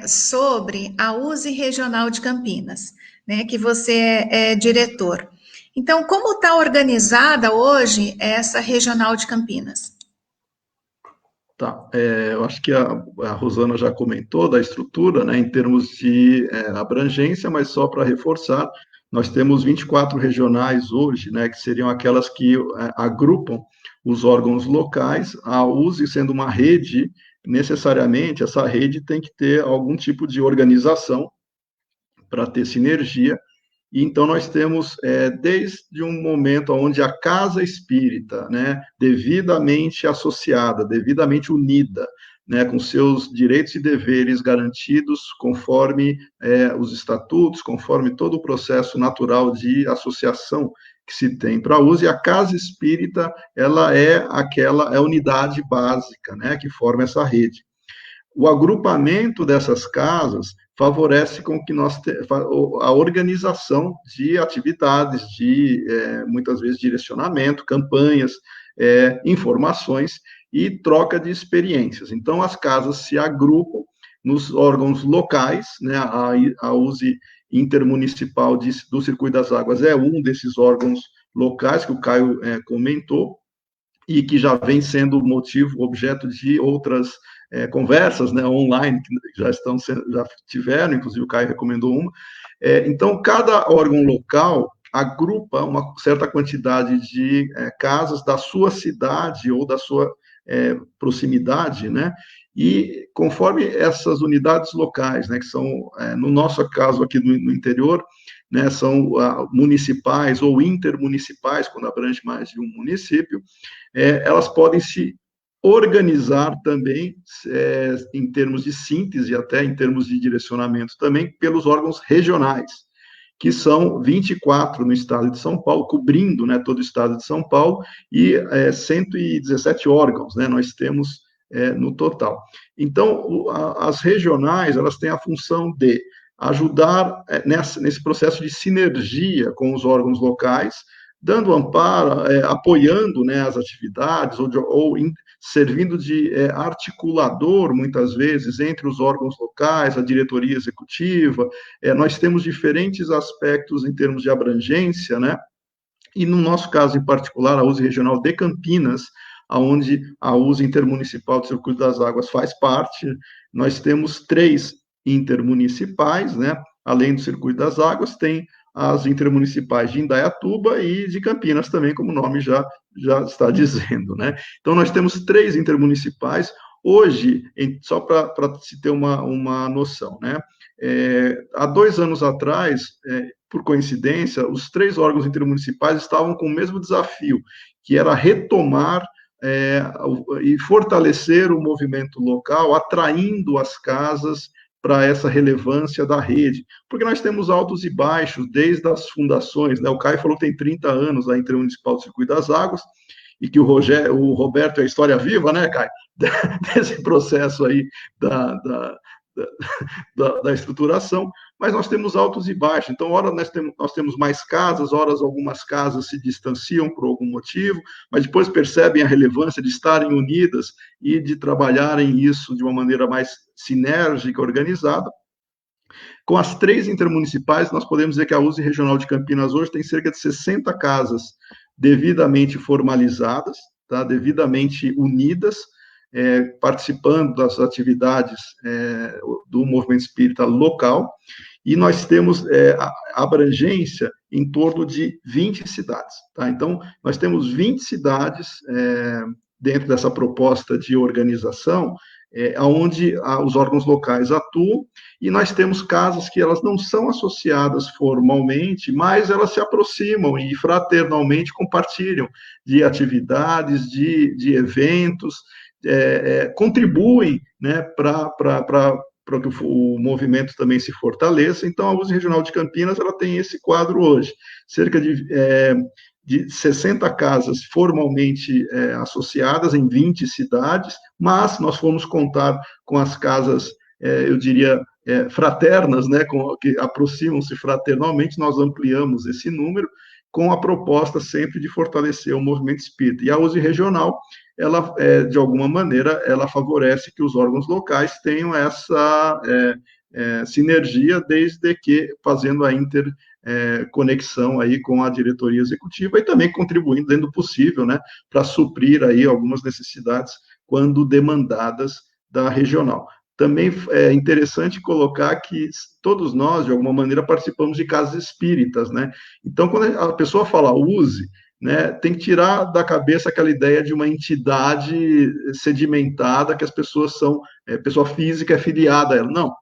sobre a USE Regional de Campinas, né, que você é diretor. Então, como está organizada hoje essa Regional de Campinas? Tá, eu acho que a Rosana já comentou da estrutura, né, em termos de abrangência, mas só para reforçar, nós temos 24 regionais hoje, né, que seriam aquelas que agrupam os órgãos locais, a USE sendo uma rede, necessariamente essa rede tem que ter algum tipo de organização para ter sinergia. E então nós temos, desde um momento onde a casa espírita, né, devidamente associada, devidamente unida, né, com seus direitos e deveres garantidos conforme os estatutos, conforme todo o processo natural de associação que se tem para a USE, a casa espírita, ela é a unidade básica, né, que forma essa rede. O agrupamento dessas casas favorece com que a organização de atividades, de muitas vezes direcionamento, campanhas, informações e troca de experiências. Então, as casas se agrupam nos órgãos locais, né? A USE Intermunicipal do Circuito das Águas é um desses órgãos locais que o Caio comentou, e que já vem sendo objeto de outras conversas, né, online, que já tiveram, inclusive o Caio recomendou uma. Então, cada órgão local agrupa uma certa quantidade de casas da sua cidade ou da sua proximidade, né, e conforme essas unidades locais, né, que são, no nosso caso aqui no interior, né, são municipais ou intermunicipais, quando abrange mais de um município, elas podem se organizar também, em termos de síntese, até em termos de direcionamento também, pelos órgãos regionais, que são 24 no estado de São Paulo, cobrindo, né, todo o estado de São Paulo, e 117 órgãos, né, nós temos no total. Então, as regionais, elas têm a função de ajudar nesse processo de sinergia com os órgãos locais, dando amparo, apoiando, né, as atividades, ou servindo de articulador, muitas vezes, entre os órgãos locais, a diretoria executiva. Nós temos diferentes aspectos em termos de abrangência, né? E no nosso caso em particular, a USE Regional de Campinas, onde a USE Intermunicipal do Circuito das Águas faz parte. Nós temos 3 intermunicipais, né? Além do Circuito das Águas, tem as intermunicipais de Indaiatuba e de Campinas também, como o nome já está dizendo, né? Então, nós temos 3 intermunicipais. Hoje, só para se ter uma noção, né? Há 2 anos atrás, por coincidência, os 3 órgãos intermunicipais estavam com o mesmo desafio, que era retomar e fortalecer o movimento local, atraindo as casas para essa relevância da rede, porque nós temos altos e baixos desde as fundações, né? O Caio falou que tem 30 anos a Intermunicipal do Circuito das Águas, e que o Roberto é a história viva, né, Caio? Desse processo aí da estruturação, mas nós temos altos e baixos. Então, ora nós temos mais casas, horas algumas casas se distanciam por algum motivo, mas depois percebem a relevância de estarem unidas e de trabalharem isso de uma maneira mais sinérgica, organizada. Com as 3 intermunicipais, nós podemos dizer que a USE Regional de Campinas hoje tem cerca de 60 casas devidamente formalizadas, tá? Devidamente unidas, participando das atividades do movimento espírita local, e nós temos abrangência em torno de 20 cidades. Tá? Então, nós temos 20 cidades dentro dessa proposta de organização, onde os órgãos locais atuam, e nós temos casas que elas não são associadas formalmente, mas elas se aproximam e fraternalmente compartilham de atividades, de eventos, contribuem, né, para que o movimento também se fortaleça. Então, a USE Regional de Campinas ela tem esse quadro hoje, cerca de 60 casas formalmente associadas em 20 cidades, mas nós fomos contar com as casas, eu diria, fraternas, né, que aproximam-se fraternalmente, nós ampliamos esse número, com a proposta sempre de fortalecer o movimento espírita. E a USE Regional, ela, de alguma maneira, ela favorece que os órgãos locais tenham essa sinergia, desde que fazendo a interconexão aí com a diretoria executiva e também contribuindo, dentro do possível, né, para suprir aí algumas necessidades quando demandadas da regional. Também é interessante colocar que todos nós, de alguma maneira, participamos de casas espíritas, né? Então, quando a pessoa fala USE, né, tem que tirar da cabeça aquela ideia de uma entidade sedimentada, que as pessoas são, pessoa física é filiada a ela. Não,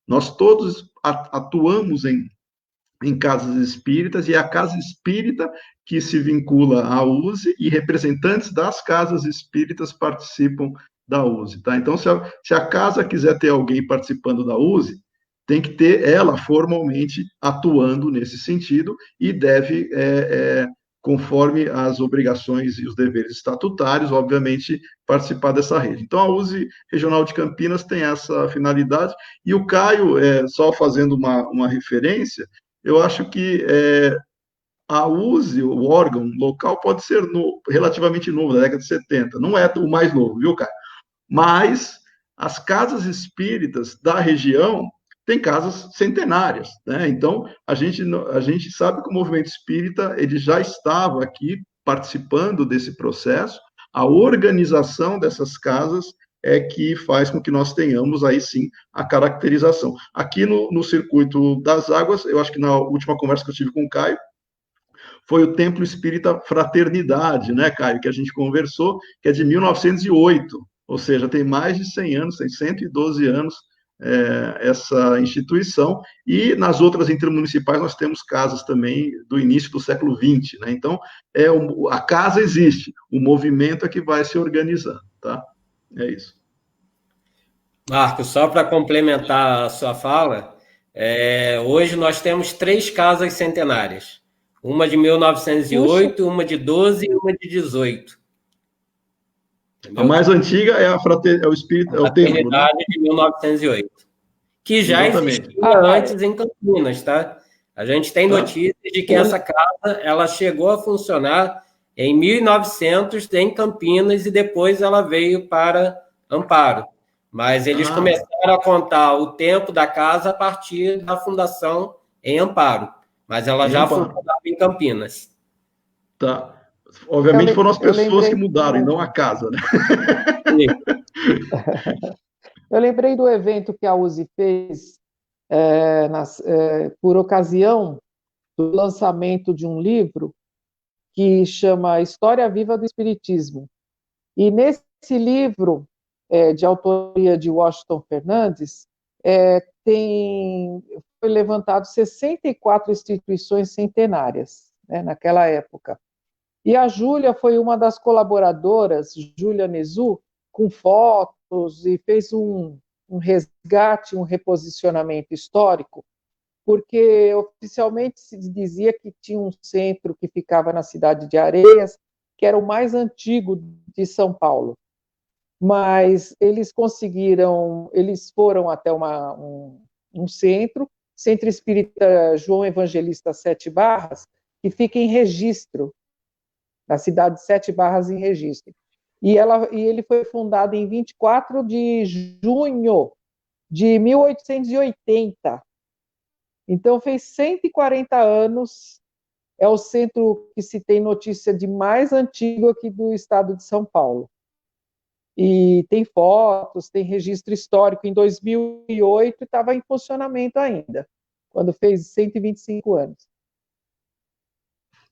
nós todos atuamos em casas espíritas, e é a casa espírita que se vincula à USE, e representantes das casas espíritas participam da USE, tá? Então, se a casa quiser ter alguém participando da USE, tem que ter ela formalmente atuando nesse sentido, e deve, conforme as obrigações e os deveres estatutários, obviamente, participar dessa rede. Então, a USE Regional de Campinas tem essa finalidade, e o Caio, só fazendo uma referência, eu acho que a USE, o órgão local, pode ser relativamente novo, da década de 70, não é o mais novo, viu, Caio? Mas as casas espíritas da região têm casas centenárias, né? Então, a gente sabe que o movimento espírita ele já estava aqui participando desse processo. A organização dessas casas é que faz com que nós tenhamos, aí sim, a caracterização. Aqui no Circuito das Águas, eu acho que na última conversa que eu tive com o Caio, foi o Templo Espírita Fraternidade, né, Caio, que a gente conversou, que é de 1908, ou seja, tem mais de 100 anos, tem 112 anos essa instituição, e nas outras intermunicipais nós temos casas também do início do século XX, né? Então, a casa existe, o movimento é que vai se organizando, tá? É isso. Marcos, só para complementar a sua fala, hoje nós temos 3 casas centenárias, uma de 1908, uma de 12 e uma de 18. Entendeu? A mais antiga é o Espírito, é o templo, né? De 1908, que já existia antes em Campinas, tá? A gente tem notícias de que essa casa ela chegou a funcionar em 1900 em Campinas e depois ela veio para Amparo. Mas eles começaram a contar o tempo da casa a partir da fundação em Amparo. Mas ela já funcionava em Campinas. Tá. Obviamente foram as pessoas que mudaram, e não a casa, né? Eu lembrei do evento que a USE fez por ocasião do lançamento de um livro que chama História Viva do Espiritismo. E nesse livro, de autoria de Washington Fernandes, foi levantado 64 instituições centenárias, né, naquela época. E a Júlia foi uma das colaboradoras, Júlia Nezu, com fotos, e fez um resgate, um reposicionamento histórico, porque oficialmente se dizia que tinha um centro que ficava na cidade de Areias, que era o mais antigo de São Paulo. Mas eles foram até um centro espírita João Evangelista Sete Barras, que fica em Registro, na cidade de Sete Barras, em Registro. E ele foi fundado em 24 de junho de 1880. Então, fez 140 anos, é o centro que se tem notícia de mais antigo aqui do estado de São Paulo. E tem fotos, tem registro histórico. Em 2008 estava em funcionamento ainda, quando fez 125 anos.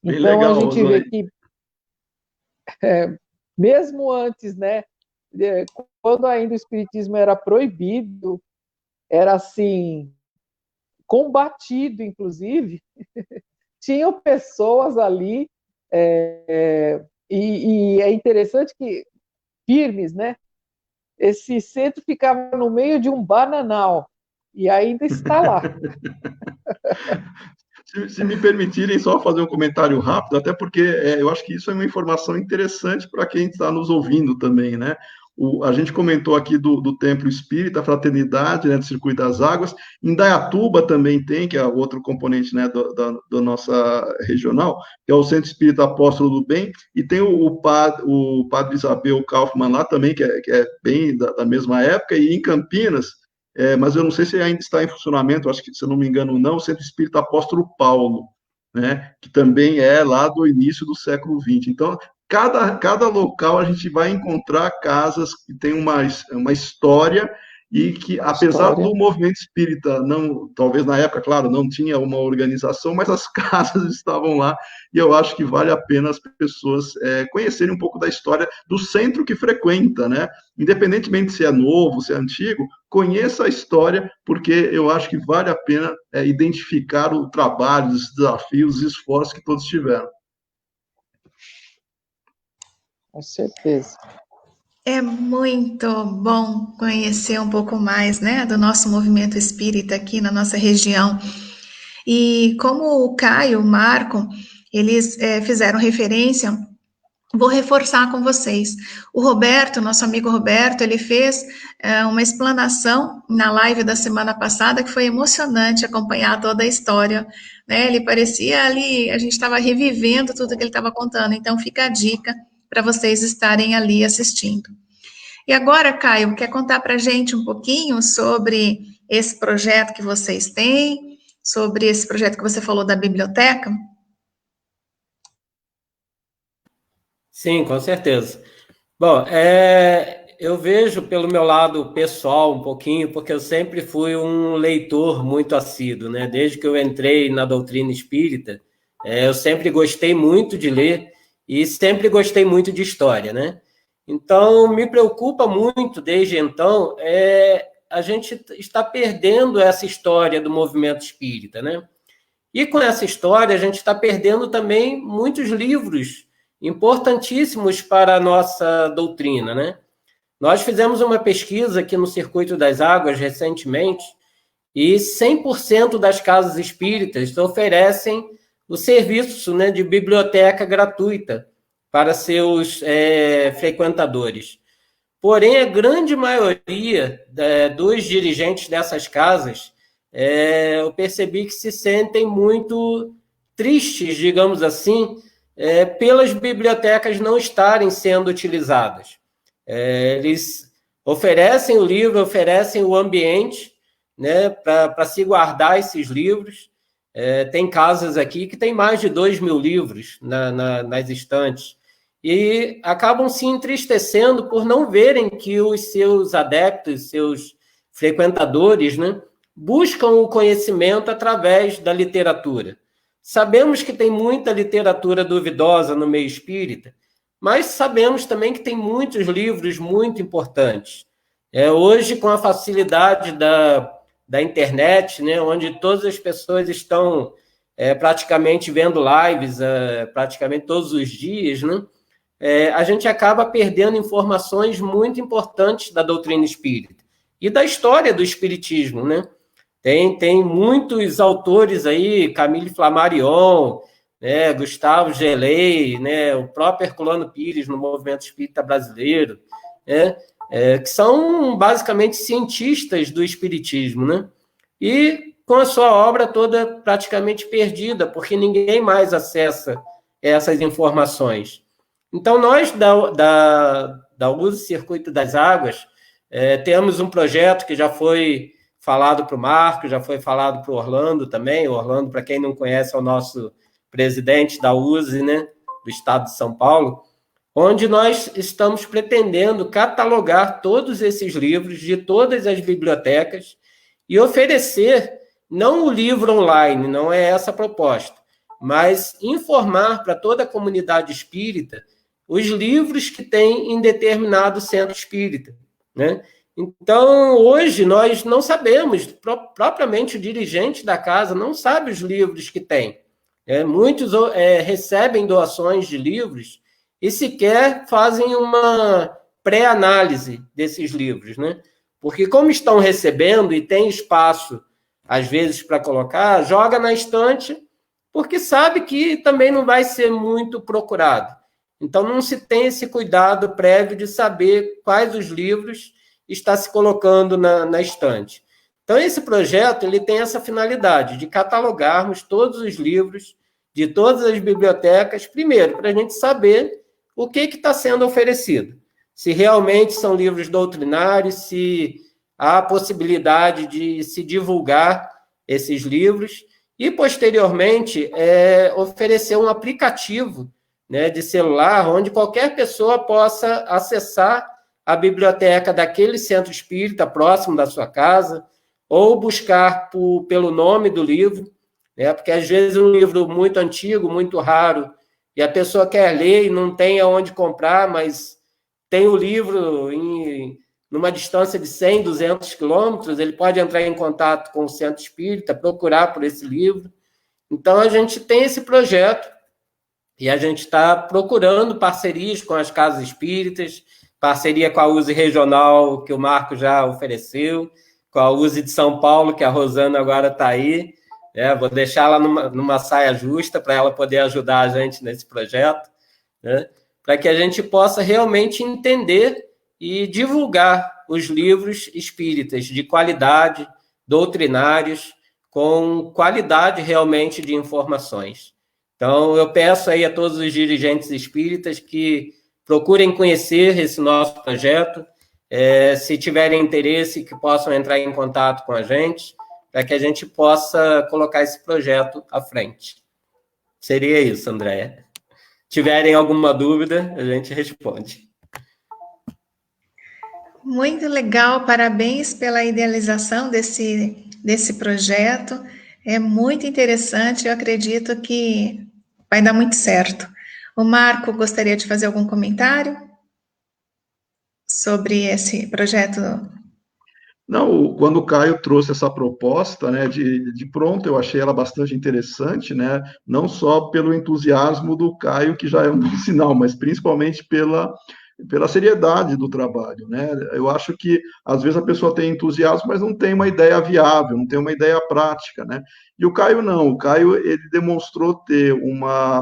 Bem então, legal, a gente Rosane. vê que, mesmo antes, né, quando ainda o espiritismo era proibido, era assim, combatido, inclusive, tinham pessoas ali, e é interessante que, firmes, né? Esse centro ficava no meio de um bananal, e ainda está lá. Se me permitirem só fazer um comentário rápido, até porque eu acho que isso é uma informação interessante para quem está nos ouvindo também, né? A gente comentou aqui do Templo Espírita, a Fraternidade, né, do Circuito das Águas. Em Dayatuba também tem, que é outro componente, né, da nossa regional, que é o Centro Espírita Apóstolo do Bem, e tem o padre Isabel Kaufmann lá também, que é bem da mesma época, e em Campinas, mas eu não sei se ainda está em funcionamento, acho que, se eu não me engano, não, o Centro Espírita Apóstolo Paulo, né, que também é lá do início do século XX. Então, cada local a gente vai encontrar casas que têm uma história e que, apesar do movimento espírita, não, talvez na época, claro, não tinha uma organização, mas as casas estavam lá, e eu acho que vale a pena as pessoas conhecerem um pouco da história do centro que frequenta, né? Independentemente se é novo, se é antigo, conheça a história, porque eu acho que vale a pena identificar o trabalho, os desafios, os esforços que todos tiveram. Com certeza. É muito bom conhecer um pouco mais, né, do nosso movimento espírita aqui na nossa região. E como o Caio, o Marco, eles fizeram referência, vou reforçar com vocês. O Roberto, nosso amigo Roberto, ele fez uma explanação na live da semana passada que foi emocionante acompanhar toda a história, né? Ele parecia ali, a gente estava revivendo tudo que ele estava contando. Então fica a dica para vocês estarem ali assistindo. E agora, Caio, quer contar para a gente um pouquinho sobre esse projeto que vocês têm, sobre esse projeto que você falou da biblioteca? Sim, com certeza. Bom, eu vejo pelo meu lado pessoal um pouquinho, porque eu sempre fui um leitor muito assíduo, né? Desde que eu entrei na doutrina espírita, eu sempre gostei muito de ler e sempre gostei muito de história, né? Então, me preocupa muito, desde então, a gente está perdendo essa história do movimento espírita, né? E com essa história, a gente está perdendo também muitos livros importantíssimos para a nossa doutrina, né? Nós fizemos uma pesquisa aqui no Circuito das Águas recentemente e 100% das casas espíritas oferecem o serviço, né, de biblioteca gratuita para seus frequentadores. Porém, a grande maioria dos dirigentes dessas casas, eu percebi que se sentem muito tristes, digamos assim, pelas bibliotecas não estarem sendo utilizadas. Eles oferecem o livro, oferecem o ambiente, né, para se guardar esses livros, Tem casas aqui que tem mais de 2.000 livros nas estantes, e acabam se entristecendo por não verem que os seus adeptos, seus frequentadores, né, buscam o conhecimento através da literatura. Sabemos que tem muita literatura duvidosa no meio espírita, mas sabemos também que tem muitos livros muito importantes. Hoje, com a facilidade da internet, né, onde todas as pessoas estão praticamente vendo lives praticamente todos os dias, né, a gente acaba perdendo informações muito importantes da doutrina espírita e da história do espiritismo, né? Tem muitos autores aí, Camille Flammarion, né, Gustavo Gelei, né, o próprio Herculano Pires no movimento espírita brasileiro, né, que são basicamente cientistas do espiritismo, né? E com a sua obra toda praticamente perdida, porque ninguém mais acessa essas informações. Então, nós, da USE Circuito das Águas, temos um projeto que já foi falado para o Marco, já foi falado para o Orlando também. O Orlando, para quem não conhece, é o nosso presidente da USE, né, do estado de São Paulo, onde nós estamos pretendendo catalogar todos esses livros de todas as bibliotecas e oferecer, não o livro online, não é essa a proposta, mas informar para toda a comunidade espírita os livros que tem em determinado centro espírita, né? Então, hoje, nós não sabemos, propriamente o dirigente da casa não sabe os livros que tem. Muitos recebem doações de livros e sequer fazem uma pré-análise desses livros, né? Porque como estão recebendo e tem espaço, às vezes, para colocar, joga na estante, porque sabe que também não vai ser muito procurado. Então, não se tem esse cuidado prévio de saber quais os livros está se colocando na estante. Então, esse projeto ele tem essa finalidade de catalogarmos todos os livros de todas as bibliotecas, primeiro, para a gente saber o que está sendo oferecido. Se realmente são livros doutrinários, se há possibilidade de se divulgar esses livros e, posteriormente, oferecer um aplicativo, né, de celular, onde qualquer pessoa possa acessar a biblioteca daquele centro espírita próximo da sua casa, ou buscar pelo nome do livro, né, porque às vezes um livro muito antigo, muito raro, e a pessoa quer ler e não tem aonde comprar, mas tem o livro numa distância de 100, 200 quilômetros, ele pode entrar em contato com o centro espírita, procurar por esse livro. Então, a gente tem esse projeto, e a gente está procurando parcerias com as casas espíritas, parceria com a USE regional, que o Marco já ofereceu, com a USE de São Paulo, que a Rosana agora está aí. Vou deixar ela numa saia justa para ela poder ajudar a gente nesse projeto, né, para que a gente possa realmente entender e divulgar os livros espíritas de qualidade, doutrinários, com qualidade realmente de informações. Então, eu peço aí a todos os dirigentes espíritas que procurem conhecer esse nosso projeto, se tiverem interesse, que possam entrar em contato com a gente, para que a gente possa colocar esse projeto à frente. Seria isso, Andréia. Tiverem alguma dúvida, a gente responde. Muito legal, parabéns pela idealização desse projeto. É muito interessante, eu acredito que vai dar muito certo. O Marco gostaria de fazer algum comentário sobre esse projeto? Não, quando o Caio trouxe essa proposta, né, de pronto, eu achei ela bastante interessante, né, não só pelo entusiasmo do Caio, que já é um bom sinal, mas principalmente pela seriedade do trabalho, né? Eu acho que às vezes a pessoa tem entusiasmo, mas não tem uma ideia viável, não tem uma ideia prática, né? E o Caio não, o Caio ele demonstrou ter uma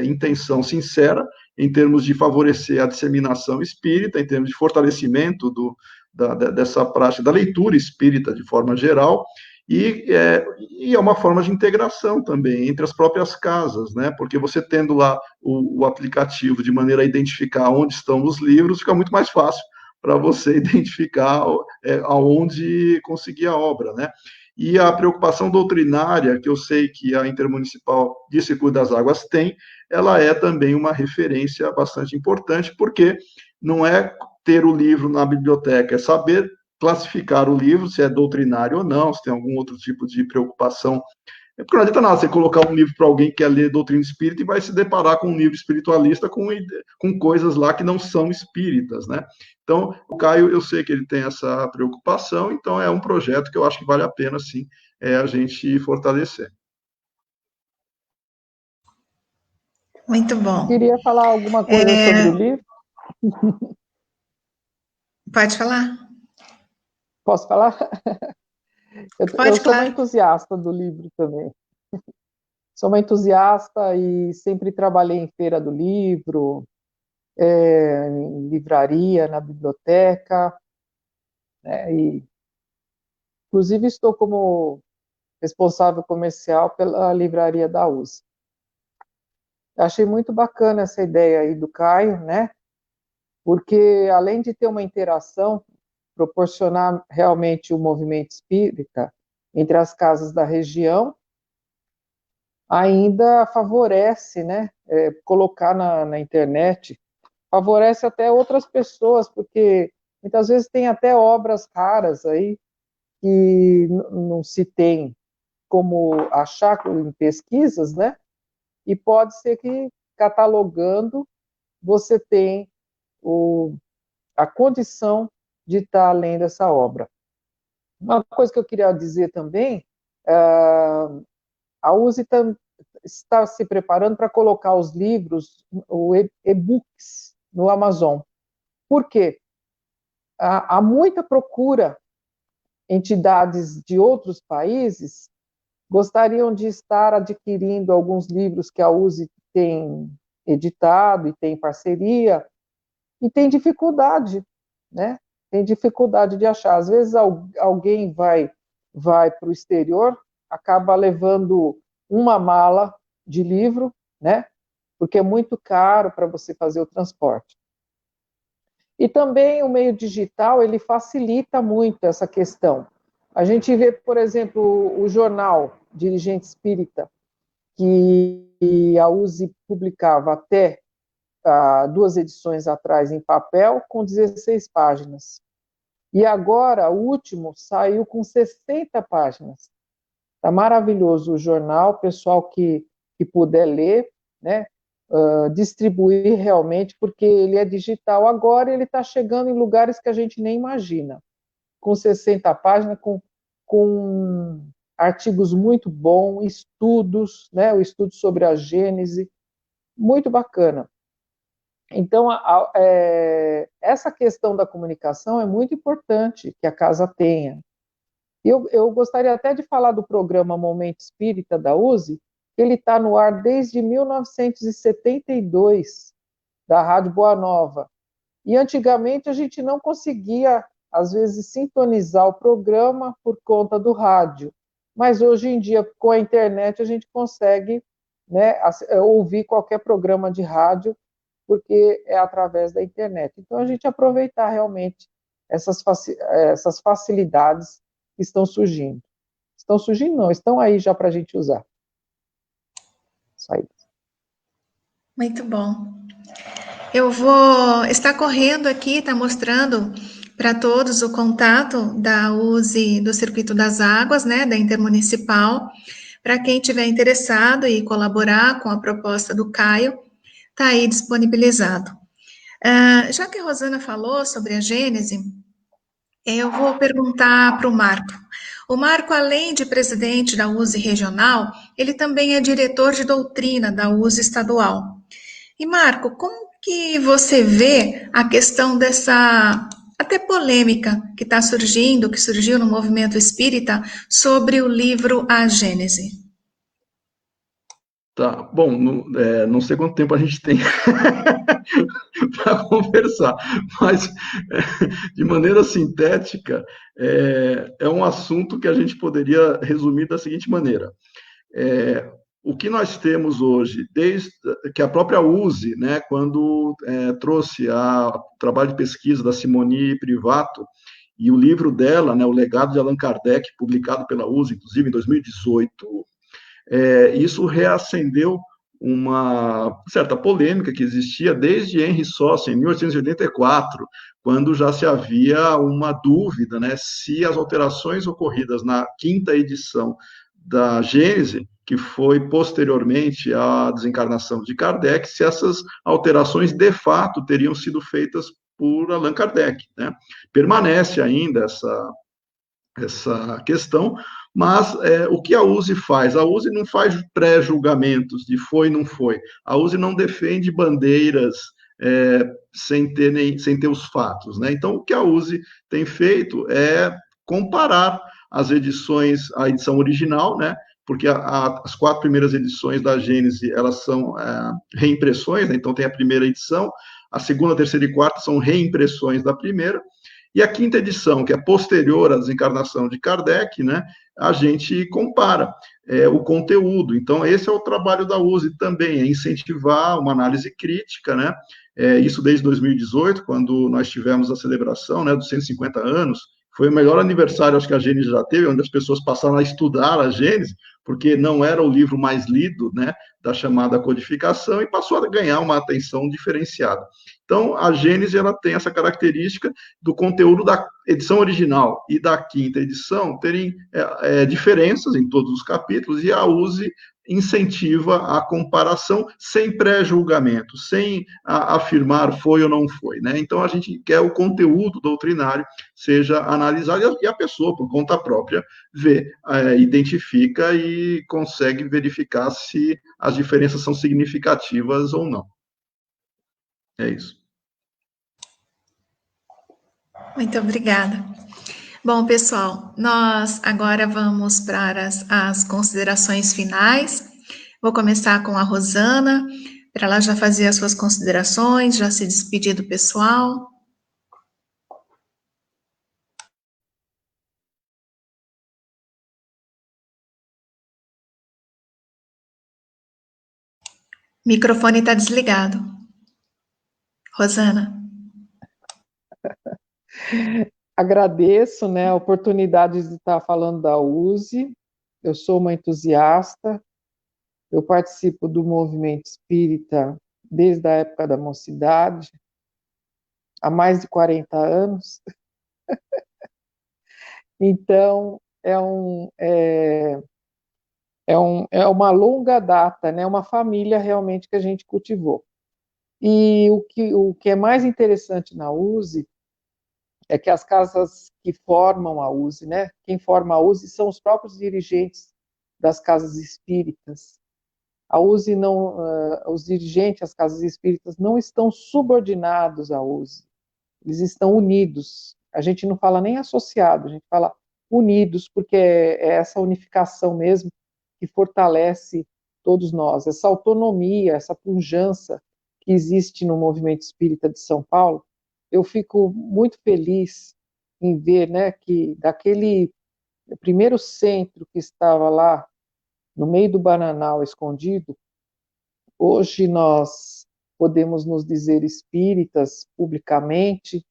intenção sincera em termos de favorecer a disseminação espírita, em termos de fortalecimento dessa prática da leitura espírita de forma geral. E é uma forma de integração também entre as próprias casas, né? Porque você tendo lá o aplicativo de maneira a identificar onde estão os livros, fica muito mais fácil para você identificar aonde conseguir a obra, né? E a preocupação doutrinária, que eu sei que a Intermunicipal de Circuito das Águas tem, ela é também uma referência bastante importante, porque não é ter o livro na biblioteca, é saber classificar o livro, se é doutrinário ou não, se tem algum outro tipo de preocupação. Porque não adianta nada você colocar um livro para alguém que quer ler doutrina espírita e vai se deparar com um livro espiritualista com coisas lá que não são espíritas, né? Então, o Caio, eu sei que ele tem essa preocupação, então é um projeto que eu acho que vale a pena, sim, a gente fortalecer. Muito bom. Queria falar alguma coisa sobre o livro? Pode falar? Posso falar? Pode, sou uma claro. entusiasta do livro também. Sou uma entusiasta e sempre trabalhei em feira do livro, em livraria, na biblioteca, né, e inclusive estou como responsável comercial pela livraria da USE. Achei muito bacana essa ideia aí do Caio, né? Porque além de ter uma interação, proporcionar realmente o movimento espírita entre as casas da região, ainda favorece, né? Colocar na internet, favorece até outras pessoas, porque muitas vezes tem até obras raras aí que não se tem como achar em pesquisas, né? E pode ser que catalogando você tem a condição de estar além dessa obra. Uma coisa que eu queria dizer também, a USE está se preparando para colocar os livros, o e-books, no Amazon. Por quê? Há muita procura. Entidades de outros países gostariam de estar adquirindo alguns livros que a USE tem editado e tem parceria, e tem dificuldade, né? Tem dificuldade de achar. Às vezes alguém vai para o exterior, acaba levando uma mala de livro, né? Porque é muito caro para você fazer o transporte. E também o meio digital, ele facilita muito essa questão. A gente vê, por exemplo, o jornal Dirigente Espírita, que a USE publicava até 2 edições atrás em papel, com 16 páginas. E agora, o último saiu com 60 páginas. Está maravilhoso o jornal, pessoal que puder ler, né? Distribuir realmente, porque ele é digital agora e ele está chegando em lugares que a gente nem imagina. Com 60 páginas, com artigos muito bons, estudos, né? O estudo sobre a Gênese, muito bacana. Então, essa questão da comunicação é muito importante que a casa tenha. Eu gostaria até de falar do programa Momento Espírita da USE, que ele está no ar desde 1972, da Rádio Boa Nova. E antigamente a gente não conseguia, às vezes, sintonizar o programa por conta do rádio. Mas hoje em dia, com a internet, a gente consegue, né, ouvir qualquer programa de rádio, porque é através da internet. Então, a gente aproveitar realmente essas facilidades que estão surgindo. Estão surgindo, não, estão aí já para a gente usar. Isso aí. Muito bom. Eu vou estar correndo aqui, está mostrando para todos o contato da USE do Circuito das Águas, né, da Intermunicipal. Para quem tiver interessado e colaborar com a proposta do Caio, está aí disponibilizado. Já que a Rosana falou sobre a Gênese, eu vou perguntar para o Marco. O Marco, além de presidente da USE regional, ele também é diretor de doutrina da USE estadual. E Marco, como que você vê a questão dessa até polêmica que está surgindo, que surgiu no movimento espírita, sobre o livro A Gênese? Tá, bom, não sei quanto tempo a gente tem para conversar, mas de maneira sintética, é um assunto que a gente poderia resumir da seguinte maneira. O que nós temos hoje, desde que a própria USE, né, quando trouxe o trabalho de pesquisa da Simone Privato, E o livro dela, né, O Legado de Allan Kardec, publicado pela USE, inclusive em 2018, isso reacendeu uma certa polêmica que existia desde Henry Sauce, em 1884, quando já se havia uma dúvida, né, se as alterações ocorridas na quinta edição da Gênese, que foi posteriormente à desencarnação de Kardec, se essas alterações de fato teriam sido feitas por Allan Kardec, né? Permanece ainda essa questão, mas o que a USE faz? A USE não faz pré-julgamentos de foi ou não foi. A USE não defende bandeiras sem ter os fatos, né? Então, o que a USE tem feito é comparar as edições, a edição original, né? Porque as 4 primeiras edições da Gênese, elas são reimpressões, né? Então tem a primeira edição, a segunda, terceira e quarta são reimpressões da primeira, e a quinta edição, que é posterior à desencarnação de Kardec, né, a gente compara o conteúdo. Então, esse é o trabalho da USE também, é incentivar uma análise crítica, né, isso desde 2018, quando nós tivemos a celebração, né, dos 150 anos, foi o melhor aniversário, acho que a Gênese já teve, onde as pessoas passaram a estudar a Gênese, porque não era o livro mais lido, né, da chamada codificação, e passou a ganhar uma atenção diferenciada. Então, a Gênese, ela tem essa característica do conteúdo da edição original e da quinta edição terem diferenças em todos os capítulos, e a USE incentiva a comparação sem pré-julgamento, sem afirmar foi ou não foi, né? Então, a gente quer o conteúdo doutrinário seja analisado, e a pessoa, por conta própria, vê, identifica e consegue verificar se as diferenças são significativas ou não. É isso. Muito obrigada. Bom, pessoal, nós agora vamos para as considerações finais. Vou começar com a Rosana, para ela já fazer as suas considerações, já se despedir do pessoal. Microfone está desligado. Rosana. Agradeço, né, a oportunidade de estar falando da USE. Eu sou uma entusiasta, eu participo do movimento espírita desde a época da mocidade, há mais de 40 anos. Então, é uma longa data, né, uma família realmente que a gente cultivou. E o que é mais interessante na USE é que as casas que formam a USE, né? Quem forma a USE são os próprios dirigentes das casas espíritas. A USE não, os dirigentes, as casas espíritas não estão subordinados à USE. Eles estão unidos. A gente não fala nem associado, a gente fala unidos, porque é essa unificação mesmo que fortalece todos nós. Essa autonomia, essa pujança que existe no movimento espírita de São Paulo, eu fico muito feliz em ver, né, que daquele primeiro centro que estava lá no meio do Bananal, escondido, hoje nós podemos nos dizer espíritas publicamente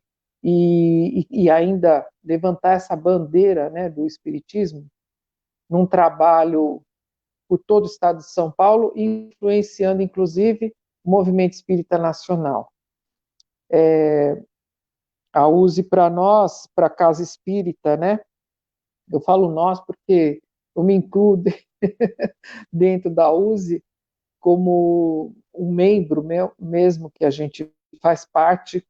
e ainda levantar essa bandeira, né, do espiritismo num trabalho por todo o estado de São Paulo, influenciando inclusive o movimento espírita nacional. A USE para nós, para a Casa Espírita, né? Eu falo nós porque eu me incluo dentro da USE como um membro mesmo, que a gente faz parte,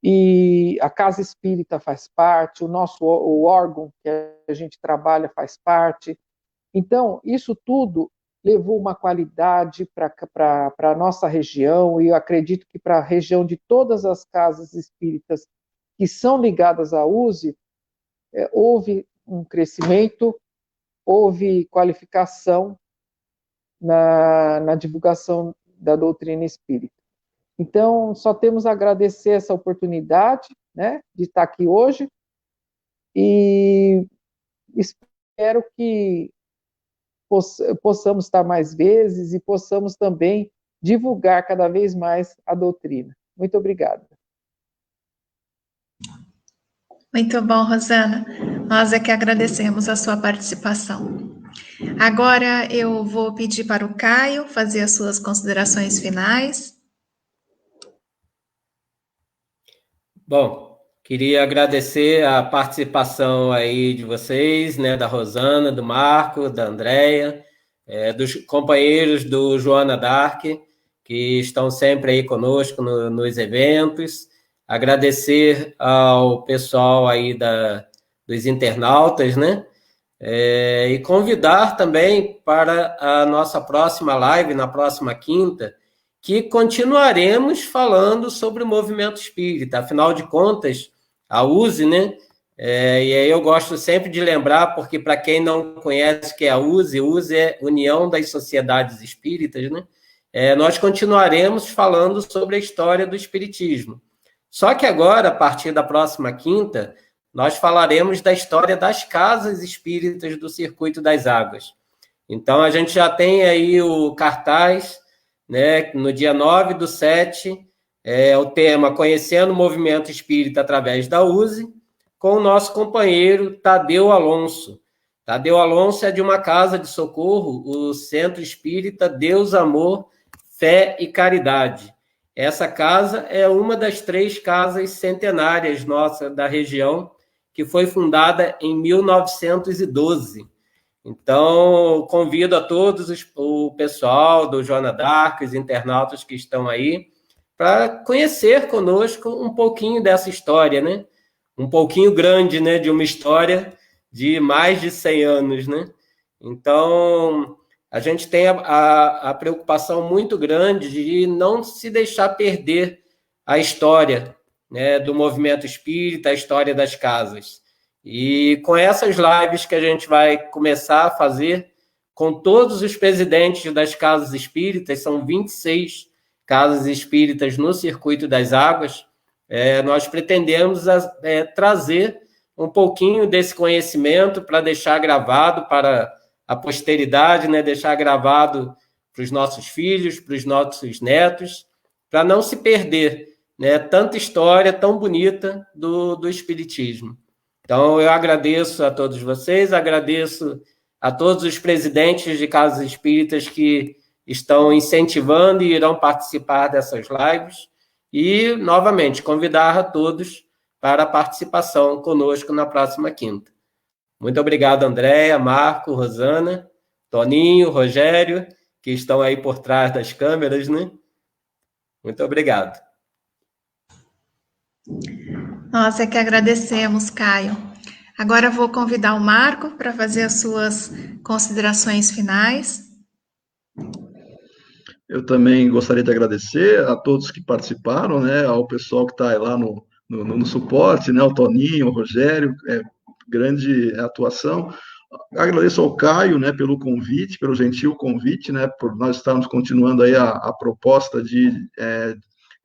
e a Casa Espírita faz parte, o órgão que a gente trabalha faz parte. Então, isso tudo levou uma qualidade para a nossa região, e eu acredito que para a região de todas as casas espíritas que são ligadas à USE, houve um crescimento, houve qualificação na divulgação da doutrina espírita. Então, só temos a agradecer essa oportunidade, né, de estar aqui hoje, e espero que possamos estar mais vezes e possamos também divulgar cada vez mais a doutrina. Muito obrigada. Muito bom, Rosana. Nós é que agradecemos a sua participação. Agora eu vou pedir para o Caio fazer as suas considerações finais. Bom, queria agradecer a participação aí de vocês, né, da Rosana, do Marco, da Andréia, dos companheiros do Joana Dark, que estão sempre aí conosco nos eventos. Agradecer ao pessoal aí dos internautas, né? E convidar também para a nossa próxima live, na próxima quinta, que continuaremos falando sobre o movimento espírita. Afinal de contas, a USE, né? E aí eu gosto sempre de lembrar, porque para quem não conhece o que é a USE é União das Sociedades Espíritas, né? Nós continuaremos falando sobre a história do Espiritismo. Só que agora, a partir da próxima quinta, nós falaremos da história das casas espíritas do Circuito das Águas. Então, a gente já tem aí o cartaz, né, no dia 9/7, o tema Conhecendo o Movimento Espírita através da USE, com o nosso companheiro Tadeu Alonso. Tadeu Alonso é de uma casa de socorro, o Centro Espírita Deus, Amor, Fé e Caridade. Essa casa é uma das 3 casas centenárias nossa da região, que foi fundada em 1912. Então, convido a todos o pessoal do Joana Dark, os internautas que estão aí, para conhecer conosco um pouquinho dessa história, né? Um pouquinho grande, né? De uma história de mais de 100 anos, né? Então, a gente tem a preocupação muito grande de não se deixar perder a história, né, do movimento espírita, a história das casas. E com essas lives que a gente vai começar a fazer com todos os presidentes das casas espíritas, são 26 casas espíritas no Circuito das Águas, nós pretendemos trazer um pouquinho desse conhecimento para deixar gravado para a posteridade, né, deixar gravado para os nossos filhos, para os nossos netos, para não se perder, né, tanta história tão bonita do Espiritismo. Então, eu agradeço a todos vocês, agradeço a todos os presidentes de casas espíritas que estão incentivando e irão participar dessas lives, e, novamente, convidar a todos para a participação conosco na próxima quinta. Muito obrigado, Andréia, Marco, Rosana, Toninho, Rogério, que estão aí por trás das câmeras, né? Muito obrigado. Nós é que agradecemos, Caio. Agora eu vou convidar o Marco para fazer as suas considerações finais. Eu também gostaria de agradecer a todos que participaram, né, ao pessoal que está lá no suporte, né, o Toninho, o Rogério, grande atuação. Agradeço ao Caio, né, pelo convite, pelo gentil convite, né, por nós estarmos continuando aí a proposta de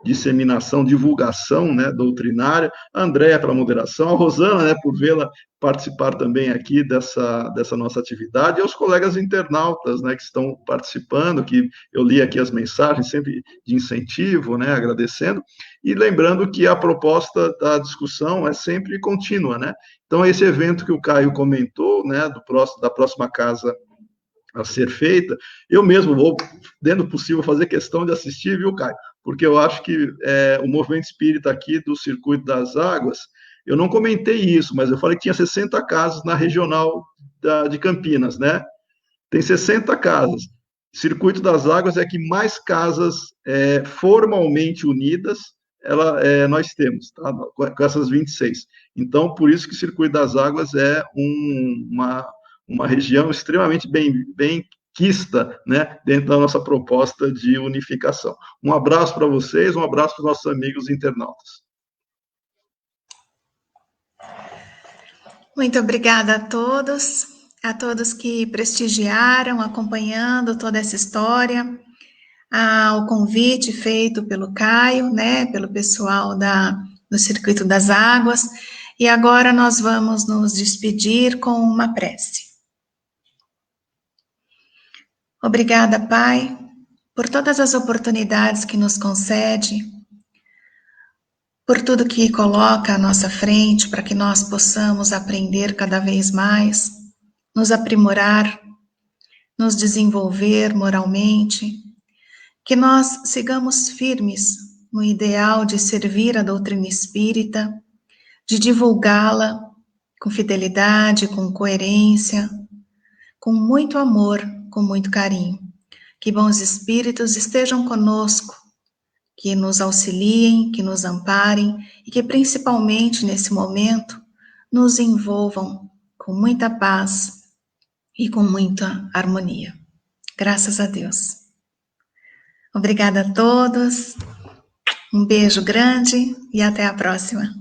disseminação, divulgação, né, doutrinária, a Andréia pela moderação, a Rosana, né, por vê-la participar também aqui dessa nossa atividade, e aos colegas internautas, né, que estão participando, que eu li aqui as mensagens sempre de incentivo, né, agradecendo, e lembrando que a proposta da discussão é sempre contínua, né, então esse evento que o Caio comentou, né, da próxima casa a ser feita, eu mesmo vou, dentro do possível, fazer questão de assistir, viu, Caio? Porque eu acho que o movimento espírita aqui do Circuito das Águas, eu não comentei isso, mas eu falei que tinha 60 casas na regional de Campinas, né? Tem 60 casas. Circuito das Águas é que mais casas formalmente unidas nós temos, tá? Com essas 26. Então, por isso que o Circuito das Águas é uma região extremamente bem quista, né, dentro da nossa proposta de unificação. Um abraço para vocês, um abraço para os nossos amigos internautas. Muito obrigada a todos que prestigiaram, acompanhando toda essa história, ao convite feito pelo Caio, né, pelo pessoal do Circuito das Águas, e agora nós vamos nos despedir com uma prece. Obrigada, Pai, por todas as oportunidades que nos concede, por tudo que coloca à nossa frente para que nós possamos aprender cada vez mais, nos aprimorar, nos desenvolver moralmente, que nós sigamos firmes no ideal de servir a doutrina espírita, de divulgá-la com fidelidade, com coerência, com muito amor, com muito carinho. Que bons espíritos estejam conosco, que nos auxiliem, que nos amparem e que principalmente nesse momento nos envolvam com muita paz e com muita harmonia. Graças a Deus. Obrigada a todos, um beijo grande e até a próxima.